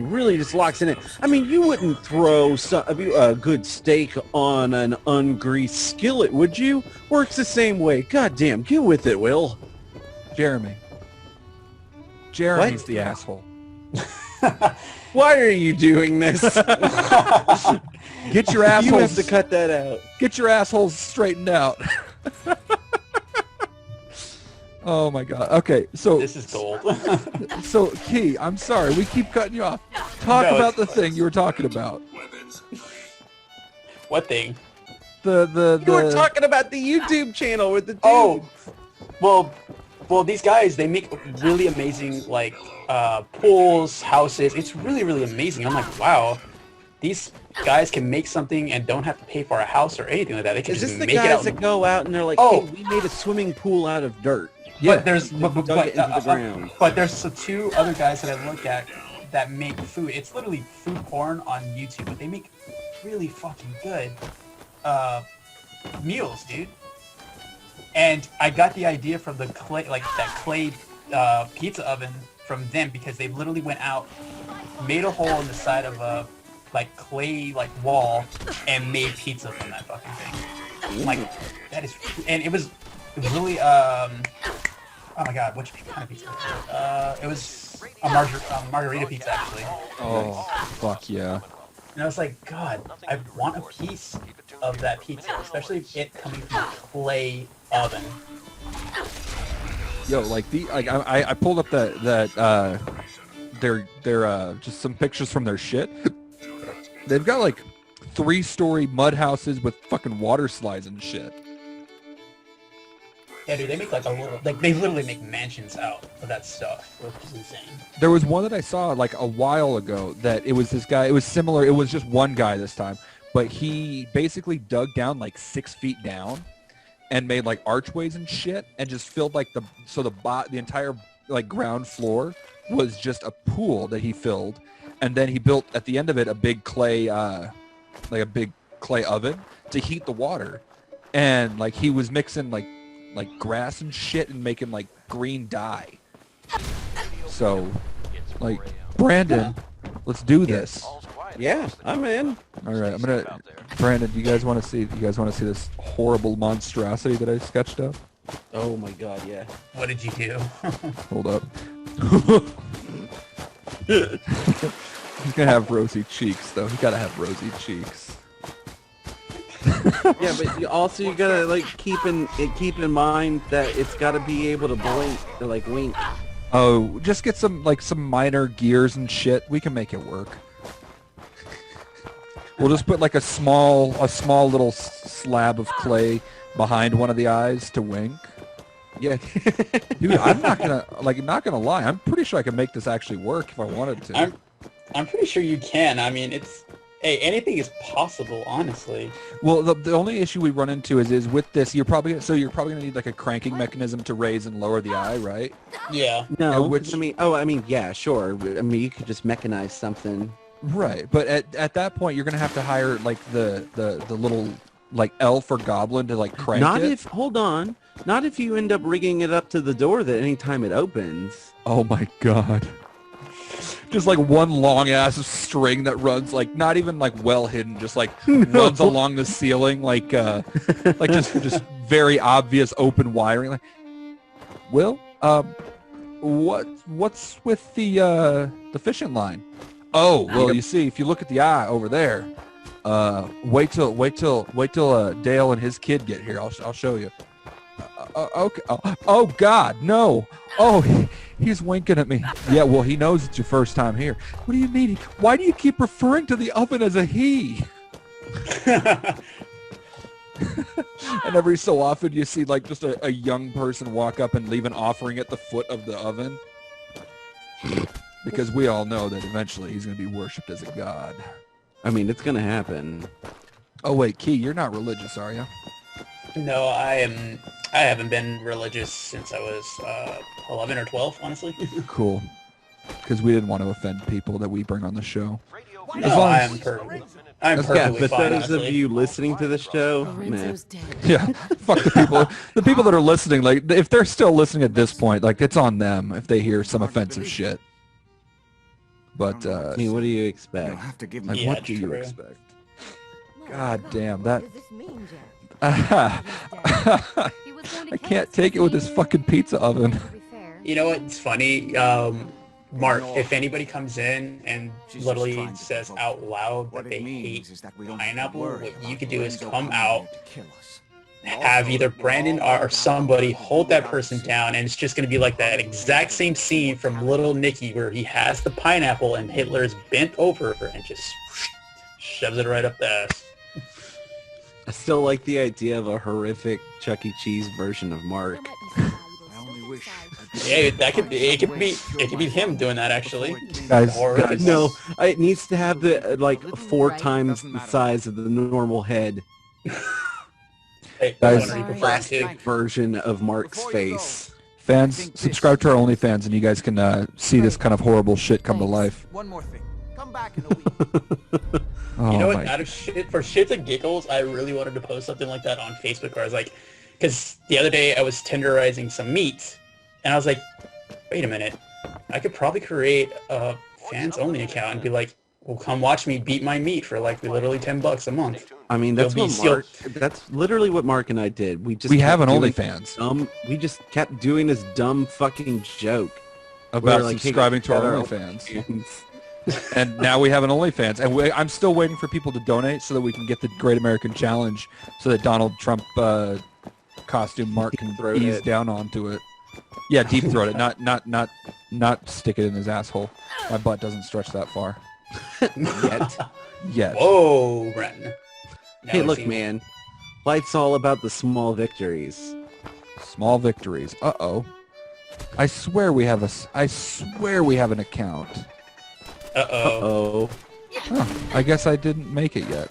really just locks in it. You wouldn't throw a good steak on an ungreased skillet, would you? Works the same way. God damn, get with it, Will. Jeremy's the asshole. Why are you doing this? Get your assholes. You have to cut that out. Get your assholes straightened out. Oh my god. Okay, so This is gold. so Key, I'm sorry, we keep cutting you off. Talk No, about it's the fine. thing you were talking about. What thing? The You were talking about the YouTube channel with the dude. Oh, well, these guys, they make really amazing, like, pools, houses. It's really, really amazing. I'm like, wow, these guys can make something and don't have to pay for a house or anything like that. They can Is just this the make it out. guys that go out and they're like, Oh. hey, we made a swimming pool out of dirt? Yeah. But there's Dug it into the ground. but there's two other guys that I look at that make food. It's literally food porn on YouTube, but they make really fucking good meals, dude. And I got the idea from the clay, like that clay pizza oven from them, because they literally went out, made a hole in the side of a clay wall, and made pizza from that fucking thing. Like that is, and it was really oh my god, which kind of pizza? It was a margarita pizza actually. Oh, fuck yeah. And I was like, God, I want a piece of that pizza, especially it coming from a clay oven. Yo, I pulled up their just some pictures from their shit. They've got like 3-story mud houses with fucking water slides and shit. Yeah, dude, they make they literally make mansions out of that stuff, which is insane. There was one that I saw like a while ago that it was this guy. It was similar. It was just one guy this time, but he basically dug down like 6 feet down and made like archways and shit, and just filled like the entire like ground floor was just a pool that he filled, and then he built at the end of it a big clay oven to heat the water, and like he was mixing like grass and shit and making like green dye. So like, Brandon, let's do this. Yeah, I'm in. All right, Brandon, you guys want to see this horrible monstrosity that I sketched up? Oh my god, yeah. What did you do? Hold up. He's gonna have rosy cheeks, though. He gotta have rosy cheeks. Yeah, but you gotta like keep in mind that it's gotta be able to blink or like wink. Oh, just get some minor gears and shit. We can make it work. We'll just put like a small little slab of clay behind one of the eyes to wink. Yeah, dude, I'm not gonna lie. I'm pretty sure I can make this actually work if I wanted to. I'm pretty sure you can. I mean, anything is possible, honestly. Well, the only issue we run into is with this. You're probably gonna need like a cranking mechanism to raise and lower the eye, right? Yeah. No, yeah, sure. You could just mechanize something. Right, but at that point, you're gonna have to hire like the little like elf or goblin to like crank it. Not if you end up rigging it up to the door that anytime it opens. Oh my god. Just like one long ass string that runs like not even like well hidden, just like runs along the ceiling like just very obvious open wiring. Like, Will, what's with the fishing line? Oh, well, you see, if you look at the eye over there, wait till Dale and his kid get here. I'll show you. Okay. Oh God, no. Oh, he's winking at me. Yeah, well, he knows it's your first time here. What do you mean? Why do you keep referring to the oven as a he? And every so often you see like just a young person walk up and leave an offering at the foot of the oven. Because we all know that eventually he's going to be worshipped as a god. I mean, it's gonna happen. Oh wait, Key, you're not religious, are you? No, I haven't been religious since I was 11 or 12, honestly. Cool. Because we didn't want to offend people that we bring on the show. No, long I as- am perfectly Yeah, fine. but those honestly. of you listening to the show, man, Lorenzo's dead. Yeah, fuck the people. The people that are listening, like, if they're still listening at this point, like, it's on them if they hear some offensive shit. But, I mean, what do you You'll expect? have to give like, me. Yeah, what do you true. expect? God damn, that... What does this mean, Jack? I can't take it with this fucking pizza oven. You know what's funny? Mark, if anybody comes in and She's just literally trying to says provoke. out loud What that they it means hate is that we don't pineapple, have to worry what you about could do is Lorenzo come coming out, here to kill us. have either Brandon or somebody hold that person down, and it's just going to be like that exact same scene from Little Nicky where he has the pineapple and Hitler is bent over and just shoves it right up the ass. I still like the idea of a horrific Chuck E. Cheese version of Mark. I only wish. Yeah, it could be him doing that actually. Guys, Horrific. No, it needs to have the like 4 times the size of the normal head Hey, Guys- what are you referring to? version of Mark's face. Fans, subscribe to our OnlyFans and you guys can see this kind of horrible shit come to life. One more thing. Come back in a week. Oh, You know what? my... Out of shit, for shits and giggles, I really wanted to post something like that on Facebook where I was like, because the other day I was tenderizing some meat, and I was like, wait a minute, I could probably create a fans-only account and be like, well, come watch me beat my meat for like literally $10 a month. I mean, that's It'll what be Mark. That's literally what Mark and I did. We We have kept an doing OnlyFans We just kept doing this dumb fucking joke. about We're like, hey, subscribing to our got OnlyFans. OnlyFans. And now we have an OnlyFans. And I'm still waiting for people to donate so that we can get the Great American Challenge so that Donald Trump costume Mark can Throat ease it. down onto it. Yeah, deep throat it, not stick it in his asshole. My butt doesn't stretch that far Yet. yet. Whoa, Brenton. Hey, look, man. Life's all about the small victories. Small victories. Uh-oh. I swear we have an account. Uh-oh. Oh, Huh, I guess I didn't make it yet.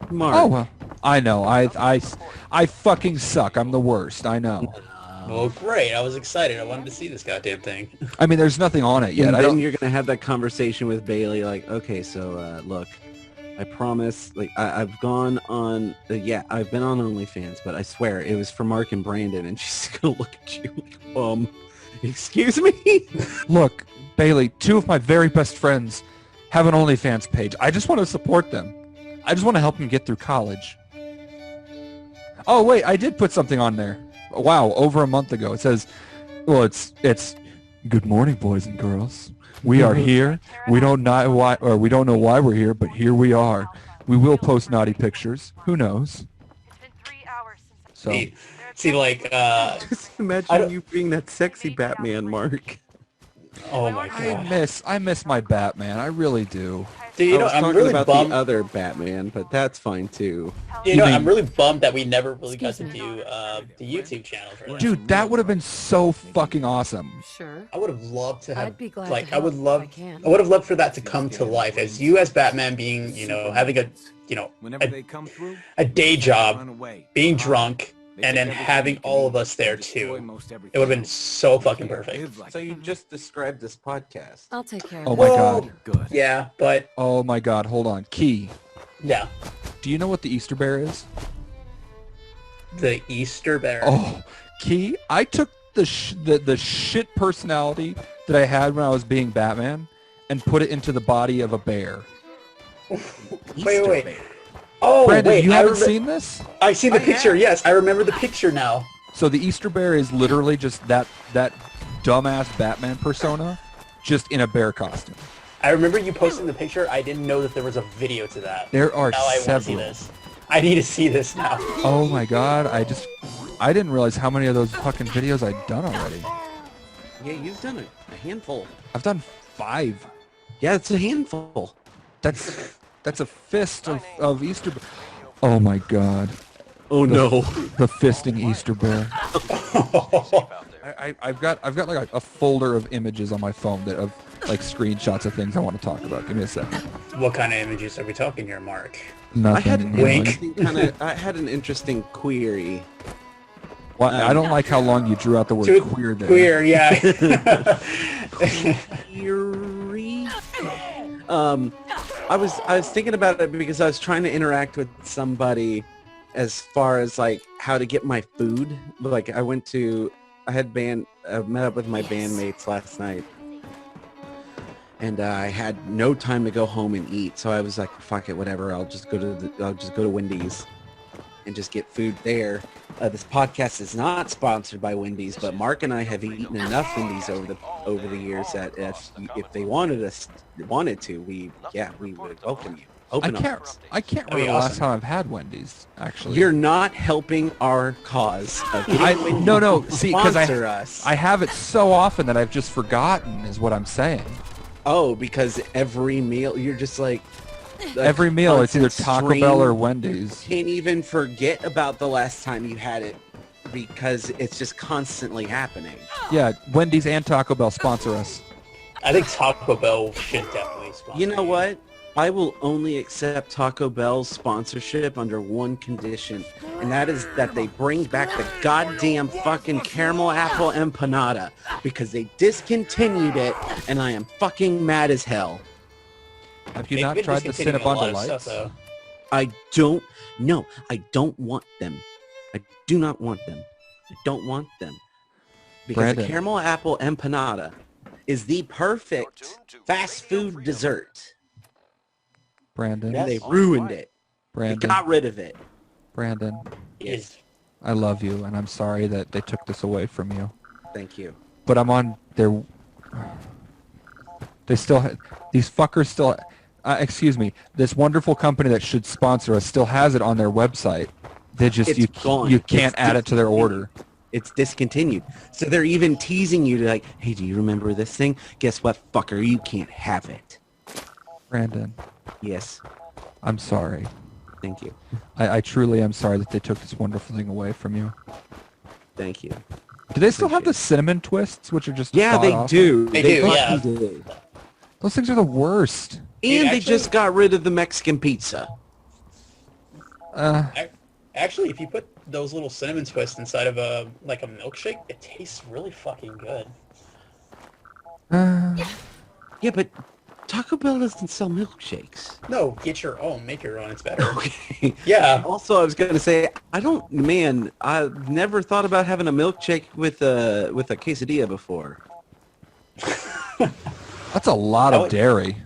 Mark. Oh, well. I know. I fucking suck. I'm the worst. I know. Well, great. I was excited. I wanted to see this goddamn thing. I mean, there's nothing on it yet. And I then don't. you're gonna have that conversation with Bailey, like, okay, so look, I promise, like, I've gone on, yeah, I've been on OnlyFans, but I swear it was for Mark and Brandon, and she's gonna look at you like, excuse me? Look, Bailey, 2 of my very best friends have an OnlyFans page. I just want to support them. I just want to help them get through college. Oh wait, I did put something on there. Wow, over a month ago. It says, well, it's good morning, boys and girls. We are here. We don't know why we're here, but here we are. We will post naughty pictures. Who knows? So See, like, Just I imagine don't- you being that sexy Batman, Mark. oh my god. I miss my Batman. I really do. Dude, you I know, was I'm talking really about bummed. the other Batman, but that's fine too. You know, mean- I'm really bummed that we never really got to do the YouTube channel for that. Dude, that would have been so fucking awesome. Sure. I would have loved to have, I'd be glad like, to I would help love, if I can. I would have loved for that to come to life as you as Batman being, you know, having a, you know, Whenever they come through, a day job, run away. being drunk, They and take then everything having you can all of eat us there and destroy too. most everything. It would have been so You fucking can't perfect. live like So you just described this podcast. I'll take care of Oh it. my Well- god. Good. Yeah, but Oh my god, hold on. Key, yeah, do you know what the Easter bear is? the Easter bear. Oh, Key, I took the shit personality that I had when I was being Batman and put it into the body of a bear. wait. Oh, Brandon, wait, you I haven't remember- seen this? I see the picture. Yes, I remember the picture now. So the Easter bear is literally just that dumbass Batman persona just in a bear costume. I remember you posting the picture. I didn't know that there was a video to that. There are Now I want to see several. this. I need to see this now. Oh my god, I didn't realize how many of those fucking videos I'd done already. Yeah, you've done a handful. I've done 5. Yeah, it's a handful. That's a fist of Easter bear. Oh my god. Oh no. The fisting Easter bear. I've got like a folder of images on my phone that of like screenshots of things I want to talk about. Give me a second. What kind of images are we talking here, Mark? Nothing. I had an interesting query. Well, I don't like how long you drew out the word queer there. Queer, yeah. Query. I was thinking about it because I was trying to interact with somebody as far as like how to get my food. Like I met up with my bandmates last night, and I had no time to go home and eat. So I was like, fuck it, whatever. I'll just go to Wendy's and just get food there. This podcast is not sponsored by Wendy's, but Mark and I have eaten enough Wendy's over the years that if they wanted to, we would welcome you. I can't remember the last time I've had Wendy's. Actually, you're not helping our cause. Of See, because I have it so often that I've just forgotten, is what I'm saying. Oh, because every meal you're just like. Every meal, it's either Taco Bell or Wendy's. You can't even forget about the last time you had it because it's just constantly happening. Yeah, Wendy's and Taco Bell sponsor us. I think Taco Bell should definitely sponsor. You know what? I will only accept Taco Bell's sponsorship under one condition, and that is that they bring back the goddamn fucking caramel apple empanada because they discontinued it, and I am fucking mad as hell. Have you not tried the Cinnabon Lights? I don't want them. I do not want them. I don't want them. Because Brandon. the caramel apple empanada is the perfect fast food dessert. Brandon. And they ruined it. Brandon. They got rid of it. Brandon. Yes. I love you, and I'm sorry that they took this away from you. Thank you. But I'm on their... These fuckers still... excuse me. This wonderful company that should sponsor us still has it on their website. They just you can't add it to their order. It's discontinued. So they're even teasing you to like, hey, do you remember this thing? Guess what, fucker? You can't have it. Brandon. Yes. I'm sorry. Thank you. I truly am sorry that they took this wonderful thing away from you. Thank you. Do they still have the cinnamon twists, which are just they do. They do, yeah. Do. Those things are the worst. And they just got rid of the Mexican pizza. Actually, if you put those little cinnamon twists inside of a milkshake, it tastes really fucking good. Yeah, but Taco Bell doesn't sell milkshakes. No, get your own. Make your own. It's better. Okay. Yeah. Also, I was going to say, I've never thought about having a milkshake with a quesadilla before. That's a lot of dairy.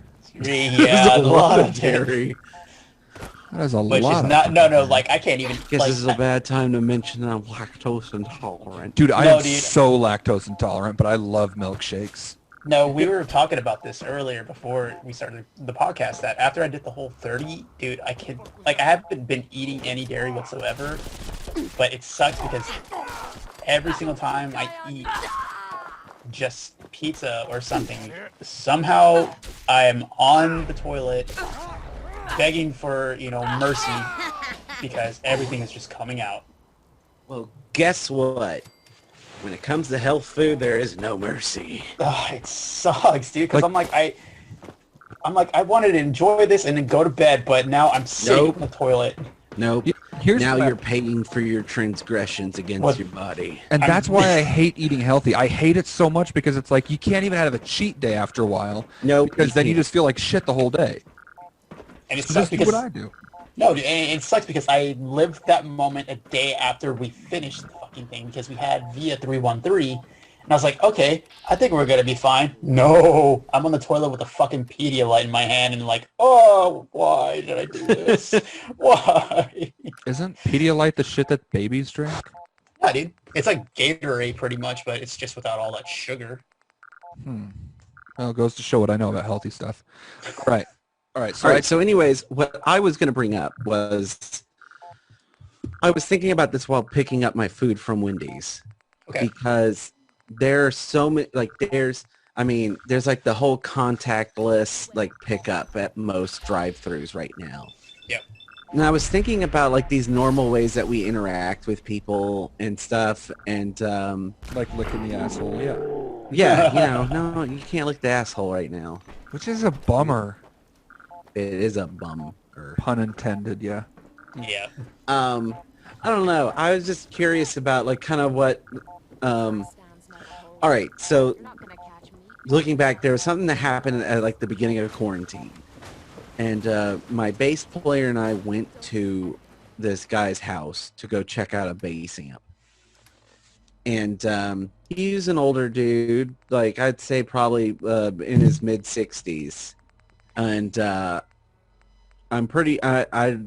Yeah, a lot of dairy. That is a Which lot. Is not, no, like, I can't even... Guess like, this is a bad time to mention that I'm lactose intolerant. Dude, I am so lactose intolerant, but I love milkshakes. No, we were talking about this earlier before we started the podcast, that after I did the whole 30, dude, I haven't been eating any dairy whatsoever, but it sucks because every single time I eat just pizza or something, somehow I am on the toilet begging for, mercy because everything is just coming out. Well, guess what? When it comes to health food, there is no mercy. Oh, it sucks, dude, because I wanted to enjoy this and then go to bed, but now I'm sitting in the toilet. Nope. Now you're paying for your transgressions against your body. And that's why I hate eating healthy. I hate it so much because it's like you can't even have a cheat day after a while. No, because then you just feel like shit the whole day. And it sucks because what I do. No, and it sucks because I lived that moment a day after we finished the fucking thing because we had Via 313, and I was like, okay, I think we're gonna be fine. No, I'm on the toilet with a fucking Pedialyte in my hand and like, oh, why did I do this? Why? Isn't Pedialyte the shit that babies drink? Yeah, dude. It's like Gatorade pretty much, but it's just without all that sugar. Well, it goes to show what I know about healthy stuff. Right. All right. So anyways, what I was going to bring up was I was thinking about this while picking up my food from Wendy's. Okay. Because there are so many, there's like the whole contactless, pickup at most drive-thrus right now. Yep. And I was thinking about, these normal ways that we interact with people and stuff, and, like licking the asshole, yeah. Yeah, no, you can't lick the asshole right now. Which is a bummer. It is a bummer. Pun intended, yeah. Yeah. I don't know. I was just curious about like kind of what. All right, so looking back, there was something that happened at like the beginning of quarantine, and my bass player and I went to this guy's house to go check out a bass amp. And he's an older dude, like I'd say probably in his mid 60s, and I'm pretty. I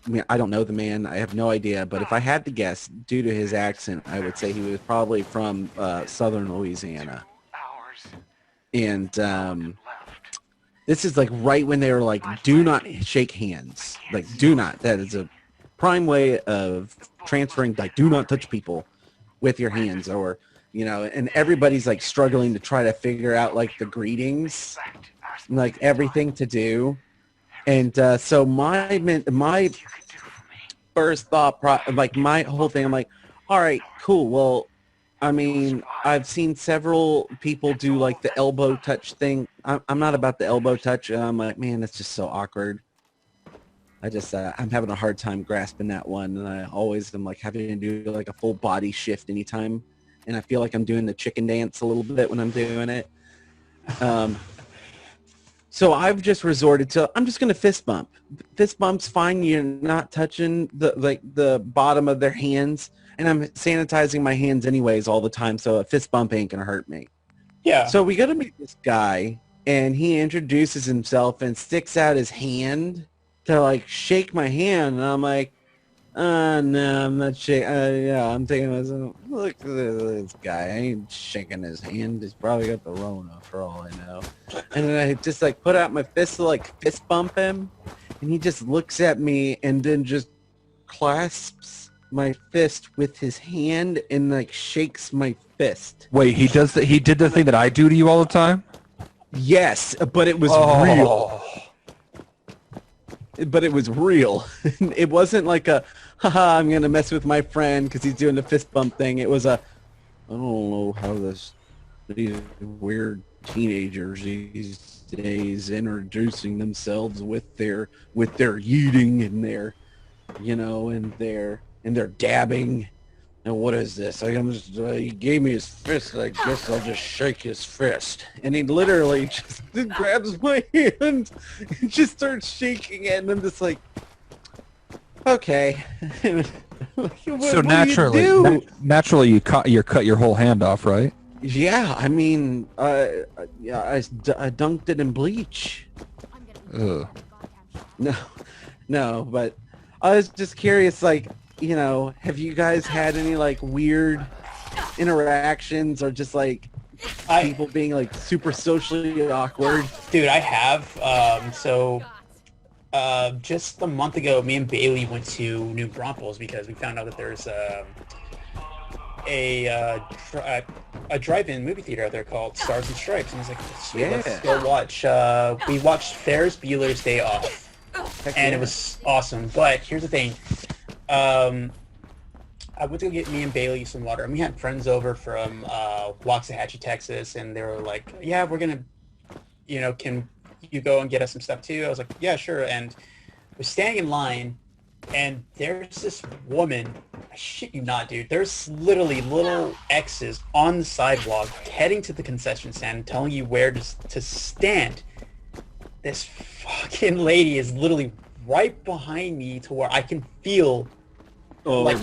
mean, I don't know the man. I have no idea. But if I had to guess, due to his accent, I would say he was probably from southern Louisiana. And this is like right when they were like, do not shake hands. Like, do not. That is a prime way of transferring, like, do not touch people with your hands, or, and everybody's like struggling to try to figure out like the greetings, like everything to do. And so my first thought, like my whole thing, I'm like, all right, cool. Well, I mean, I've seen several people do like the elbow touch thing. I'm not about the elbow touch. I'm like, man, that's just so awkward. I just, I'm having a hard time grasping that one. And I always am like having to do like a full body shift anytime. And I feel like I'm doing the chicken dance a little bit when I'm doing it. So I've just resorted to, I'm just going to fist bump. Fist bump's fine. You're not touching the bottom of their hands. And I'm sanitizing my hands anyways all the time. So a fist bump ain't going to hurt me. Yeah. So we go to meet this guy, and he introduces himself and sticks out his hand to like shake my hand. And I'm like, no, I'm not shaking. Yeah, I'm thinking to myself, look at this guy. I ain't shaking his hand. He's probably got the Rona for all I know. And then I just like put out my fist to like fist bump him. And he just looks at me and then just clasps my fist with his hand and like shakes my fist. Wait, he did the thing that I do to you all the time? Yes, but it was real. But it was real. It wasn't like a, haha, I'm going to mess with my friend because he's doing the fist bump thing. It was a, I don't know how these weird teenagers these days introducing themselves with their yeeting and their, and their dabbing. And what is this? He gave me his fist. I guess I'll just shake his fist. And he literally just grabs my hand and just starts shaking it. And I'm just like, okay. So naturally, you cut your whole hand off, right? Yeah, I mean, I dunked it in bleach. Ugh. No, but I was just curious, like, have you guys had any like weird interactions or just like people being like super socially awkward? Dude, I have. Just a month ago, me and Bailey went to New Braunfels because we found out that there's a drive-in movie theater out there called Stars and Stripes, and I was like, sweet, let's go watch. We watched Ferris Bueller's Day Off. And it was awesome. But here's the thing. I went to go get me and Bailey some water, and we had friends over from Waxahachie, Texas, and they were like, yeah, we're going to, can you go and get us some stuff too? I was like, yeah, sure. And we're standing in line, and there's this woman, I shit you not, dude, there's literally little X's on the sidewalk heading to the concession stand telling you where to stand. This fucking lady is literally right behind me to where I can feel, I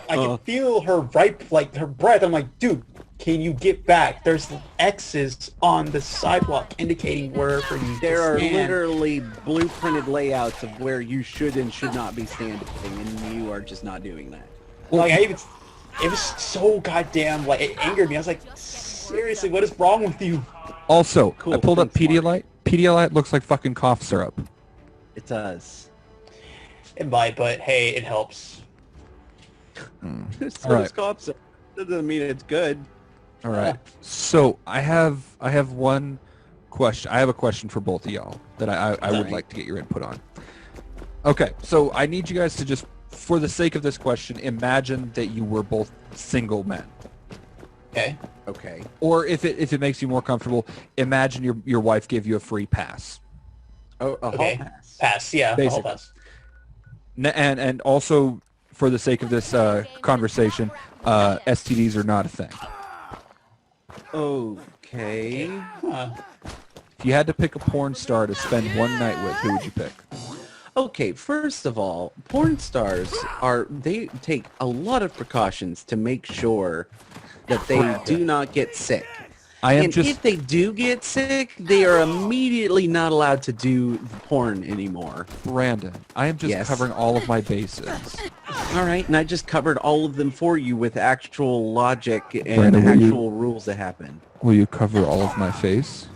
can feel her her breath. I'm like, dude, can you get back? There's X's on the sidewalk indicating where for you There to are stand. literally blueprinted layouts of where you should and should not be standing, and you are just not doing that. Like, it was so goddamn, like, it angered me. I was like, seriously, what is wrong with you? Also, Cool, I pulled up thanks, Pedialyte. Pedialyte looks like fucking cough syrup. It does. It might, but hey, it helps. So does cough syrup. That doesn't mean it's good. All right. So I have one question. I have a question for both of y'all that I would like to get your input on. Okay, so I need you guys to just, for the sake of this question, imagine that you were both single men. Okay. Okay. Or if it makes you more comfortable, imagine your wife gave you a free pass. Oh, a hall pass. Pass, yeah, a hall Basically. pass. And also, for the sake of this conversation, STDs are not a thing. Okay. If you had to pick a porn star to spend one night with, who would you pick? Okay, first of all, porn stars they take a lot of precautions to make sure that they do not get sick. If they do get sick, they are immediately not allowed to do porn anymore. Brandon, I am just covering all of my bases. All right, and I just covered all of them for you with actual logic and Brandon, actual rules that happen. Will you cover all of my face?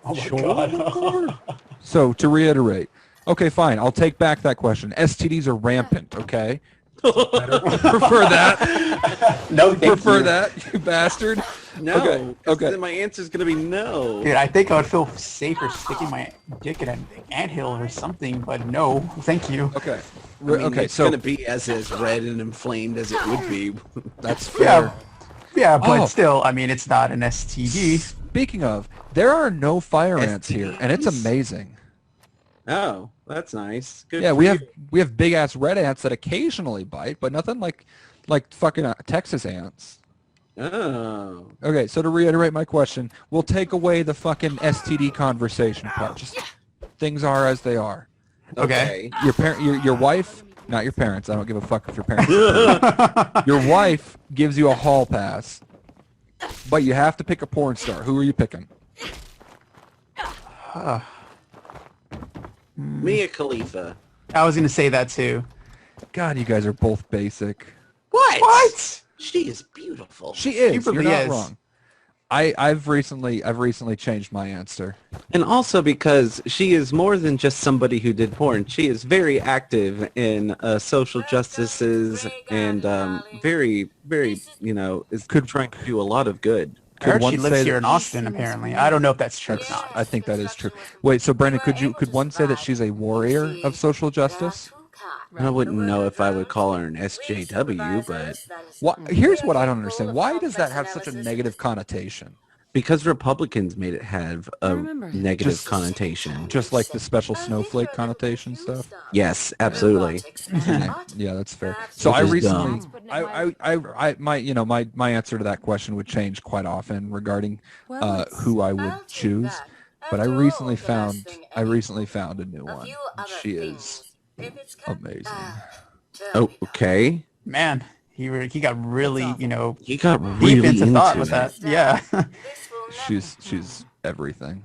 Oh my god. So, to reiterate, okay, fine, I'll take back that question. STDs are rampant, okay? Prefer that? No, thank Prefer you. that, you bastard? No. Okay. Then my answer's going to be no. Dude, I think I would feel safer sticking my dick in an anthill or something, but no, thank you. Okay. I mean, Okay, it's so going to be as red and inflamed as it would be. that's fair. Yeah, but Oh. still, I mean, it's not an STD. Speaking of, there are no fire ants here, and it's amazing. Oh, that's nice. Good Yeah, for we you. have big ass red ants that occasionally bite, but nothing like fucking Texas ants. Oh. Okay, so to reiterate my question, we'll take away the fucking STD conversation part. Just things are as they are. Okay. Your wife, not your parents. I don't give a fuck if your parents. Your wife gives you a hall pass, but you have to pick a porn star. Who are you picking? Mia Khalifa. I was going to say that too. God, you guys are both basic. What? She is beautiful. She is. She really You're not is. wrong. I've recently changed my answer. And also because she is more than just somebody who did porn. She is very active in social justices and very, very, is trying to do a lot of good. I heard one she lives say here that- in Austin, apparently. I don't know if that's true or That's, not. I think that is true. Wait, so Brandon, could one say that she's a warrior of social justice? I wouldn't know if I would call her an SJW, but Here's what I don't understand. Why does that have such a negative connotation? because Republicans made it have a negative Just- connotation. Just like the special snowflake connotation stuff? Yes, absolutely. Okay, yeah, that's fair. So I Which is recently, dumb. my answer to that question would change quite often regarding who I would choose. But I recently found a new one. She is amazing. Oh, okay. Man, he got really, He got deep really into thought with it. that. Yeah. She's everything.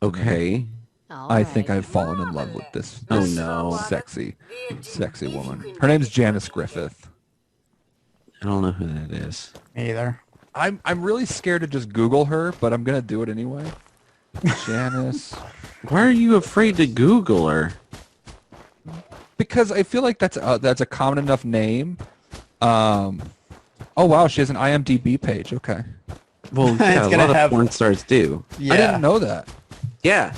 Okay. I think I've fallen in love with this Oh, no. sexy woman. Her name's Janice Griffith. I don't know who that is. Me either. I'm really scared to just Google her, but I'm gonna do it anyway. Janice, Why are you afraid to Google her? because I feel like that's a common enough name. Oh wow, she has an IMDb page. Okay, Well, yeah, a gonna lot have- of porn stars do. Yeah. I didn't know that. Yeah.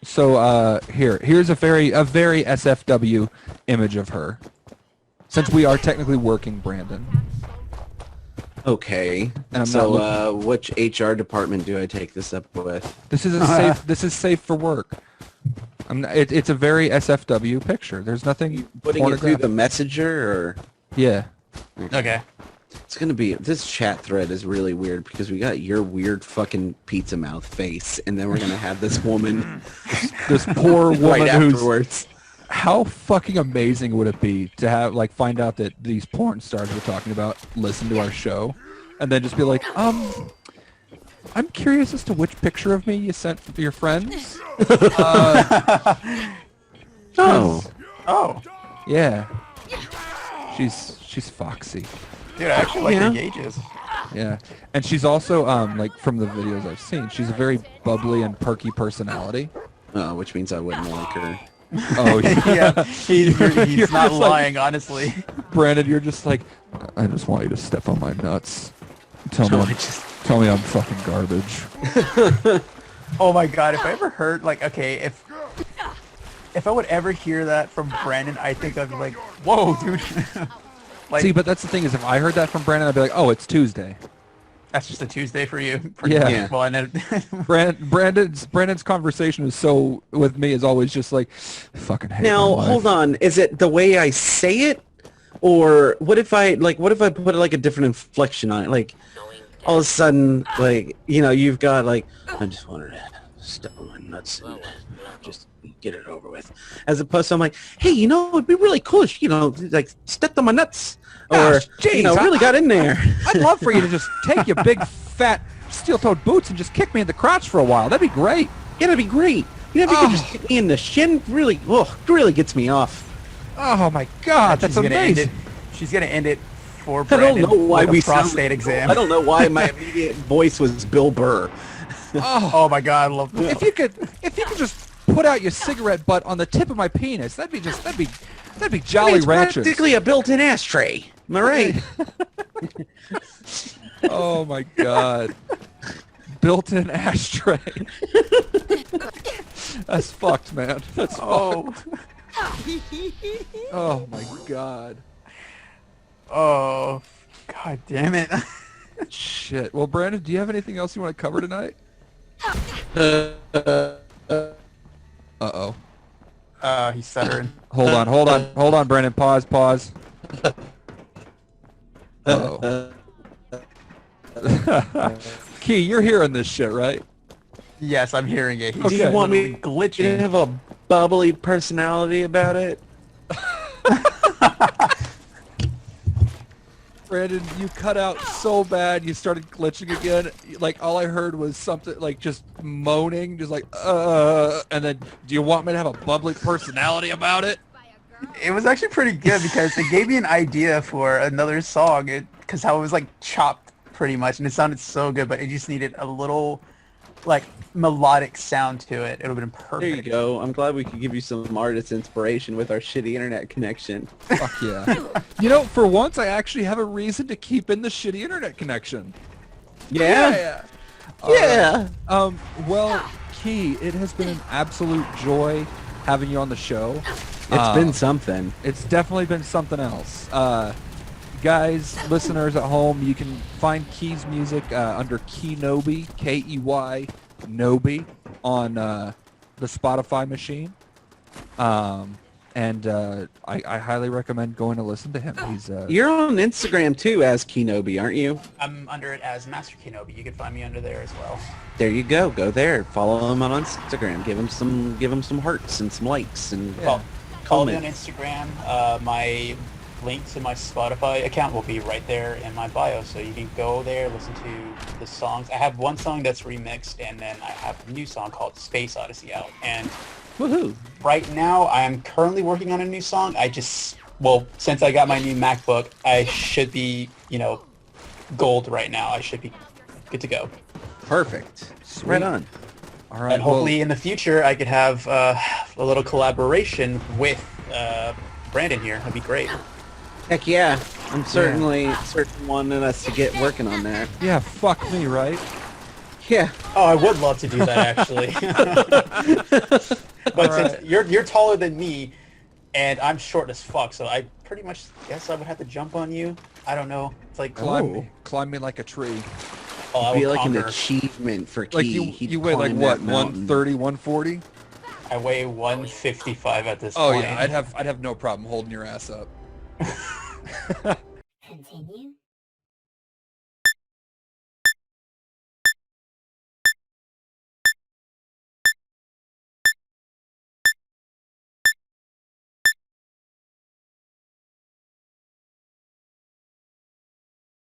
So here's a very SFW image of her. Since we are technically working, Brandon. Okay. And I'm so, not which HR department do I take this up with? This is a safe. This is safe for work. It's a very SFW picture. There's nothing Putting it through pornographic. the messenger, or Yeah. Okay. it's gonna be this chat thread is really weird because we got your weird fucking pizza mouth face, and then we're gonna have this woman This poor woman right who's. afterwards. How fucking amazing would it be to have find out that these porn stars we're talking about listen to our show, and then just be like, I'm curious as to which picture of me you sent your friends. Oh, Oh. Yeah. She's foxy. Dude, I actually like Yeah. her gauges. Yeah, and she's also from the videos I've seen, she's a very bubbly and perky personality. which means I wouldn't like her. Oh Yeah. He's You're not just like- lying, honestly. Brandon, you're just like, I just want you to step on my nuts. Tell me, No, I'm, I just- tell me I'm fucking garbage. Oh my god, if I ever heard, okay, if I would ever hear that from Brandon, I think I'd be like, whoa, dude. See, but that's the thing is, if I heard that from Brandon, I'd be like, oh, it's Tuesday. That's just a Tuesday for you. Yeah. Well, I know. Brandon's conversation is so with me is always just like, I fucking hate Now, my life. hold on. Is it the way I say it? Or what if I put like a different inflection on it? Like all of a sudden, like, you know, you've got like, I just wanted to step on my nuts and just get it over with. As opposed to I'm like, hey, you know, it'd be really cool if, you know, like stepped on my nuts. Or, Gosh, you know, really got in there. I'd love for you to just take your big, fat, steel-toed boots and just kick me in the crotch for a while. That'd be great. Yeah, that'd be great. You know, if you could just hit me in the shin, really gets me off. Oh, my God, that's amazing. She's going to end it for I Brandon don't know why with a prostate exam. I don't know why my immediate voice was Bill Burr. Oh my God, I love that. If you could just put out your cigarette butt on the tip of my penis, that'd be jolly It's ranchers. practically a built-in ashtray. Am I right? Oh my God. Built-in ashtray. That's fucked, man. That's fucked. Oh my God. Oh, God damn it. Shit. Well, Brandon, do you have anything else you want to cover tonight? Uh-oh. He's stuttering. Hold on, Brandon. Pause. Uh-oh. Key, you're hearing this shit, right? Yes, I'm hearing it. He's Do you want me glitching? to have a bubbly personality about it? Brandon, you cut out so bad, you started glitching again. Like, all I heard was something, like, just moaning, just like, and then, do you want me to have a bubbly personality about it? It was actually pretty good because it gave me an idea for another song, because how it was, like, chopped pretty much, and it sounded so good, but it just needed a little, like, melodic sound to it. It would have been perfect. There you go. I'm glad we could give you some artist inspiration with our shitty internet connection. Fuck yeah. You know, for once, I actually have a reason to keep in the shitty internet connection. Yeah? Yeah. Well, Key, it has been an absolute joy having you on the show. It's been something. It's definitely been something else. Guys, listeners at home, you can find Key's music under Keynobi, Key Nobi, on the Spotify machine. And I highly recommend going to listen to him. He's You're on Instagram too as Kenobi, aren't you? I'm under it as Master Kenobi. You can find me under there as well. There you go. Go there. Follow him on Instagram. Give him some hearts and some likes and Follow me on comments. Instagram. My link to my Spotify account will be right there in my bio, so you can go there, listen to the songs. I have one song that's remixed, and then I have a new song called Space Odyssey out. And Woohoo! right now, I am currently working on a new song. Since I got my new MacBook, I should be, gold right now. I should be good to go. Perfect. Sweet. Right on. all right. And hopefully in the future, I could have a little collaboration with Brandon here. That'd be great. Heck yeah. I'm certainly wanting us to get working on that. Yeah, fuck me, right? Yeah. Oh, I would love to do that actually. But since you're taller than me, and I'm short as fuck, so I pretty much guess I would have to jump on you. I don't know. It's like Climb me like a tree. I It'd be will like an conquer. achievement for Key. Like He'd you weigh like climb what, that mountain. 130, 140? I weigh 155 at this Oh point. yeah, I'd have no problem holding your ass up.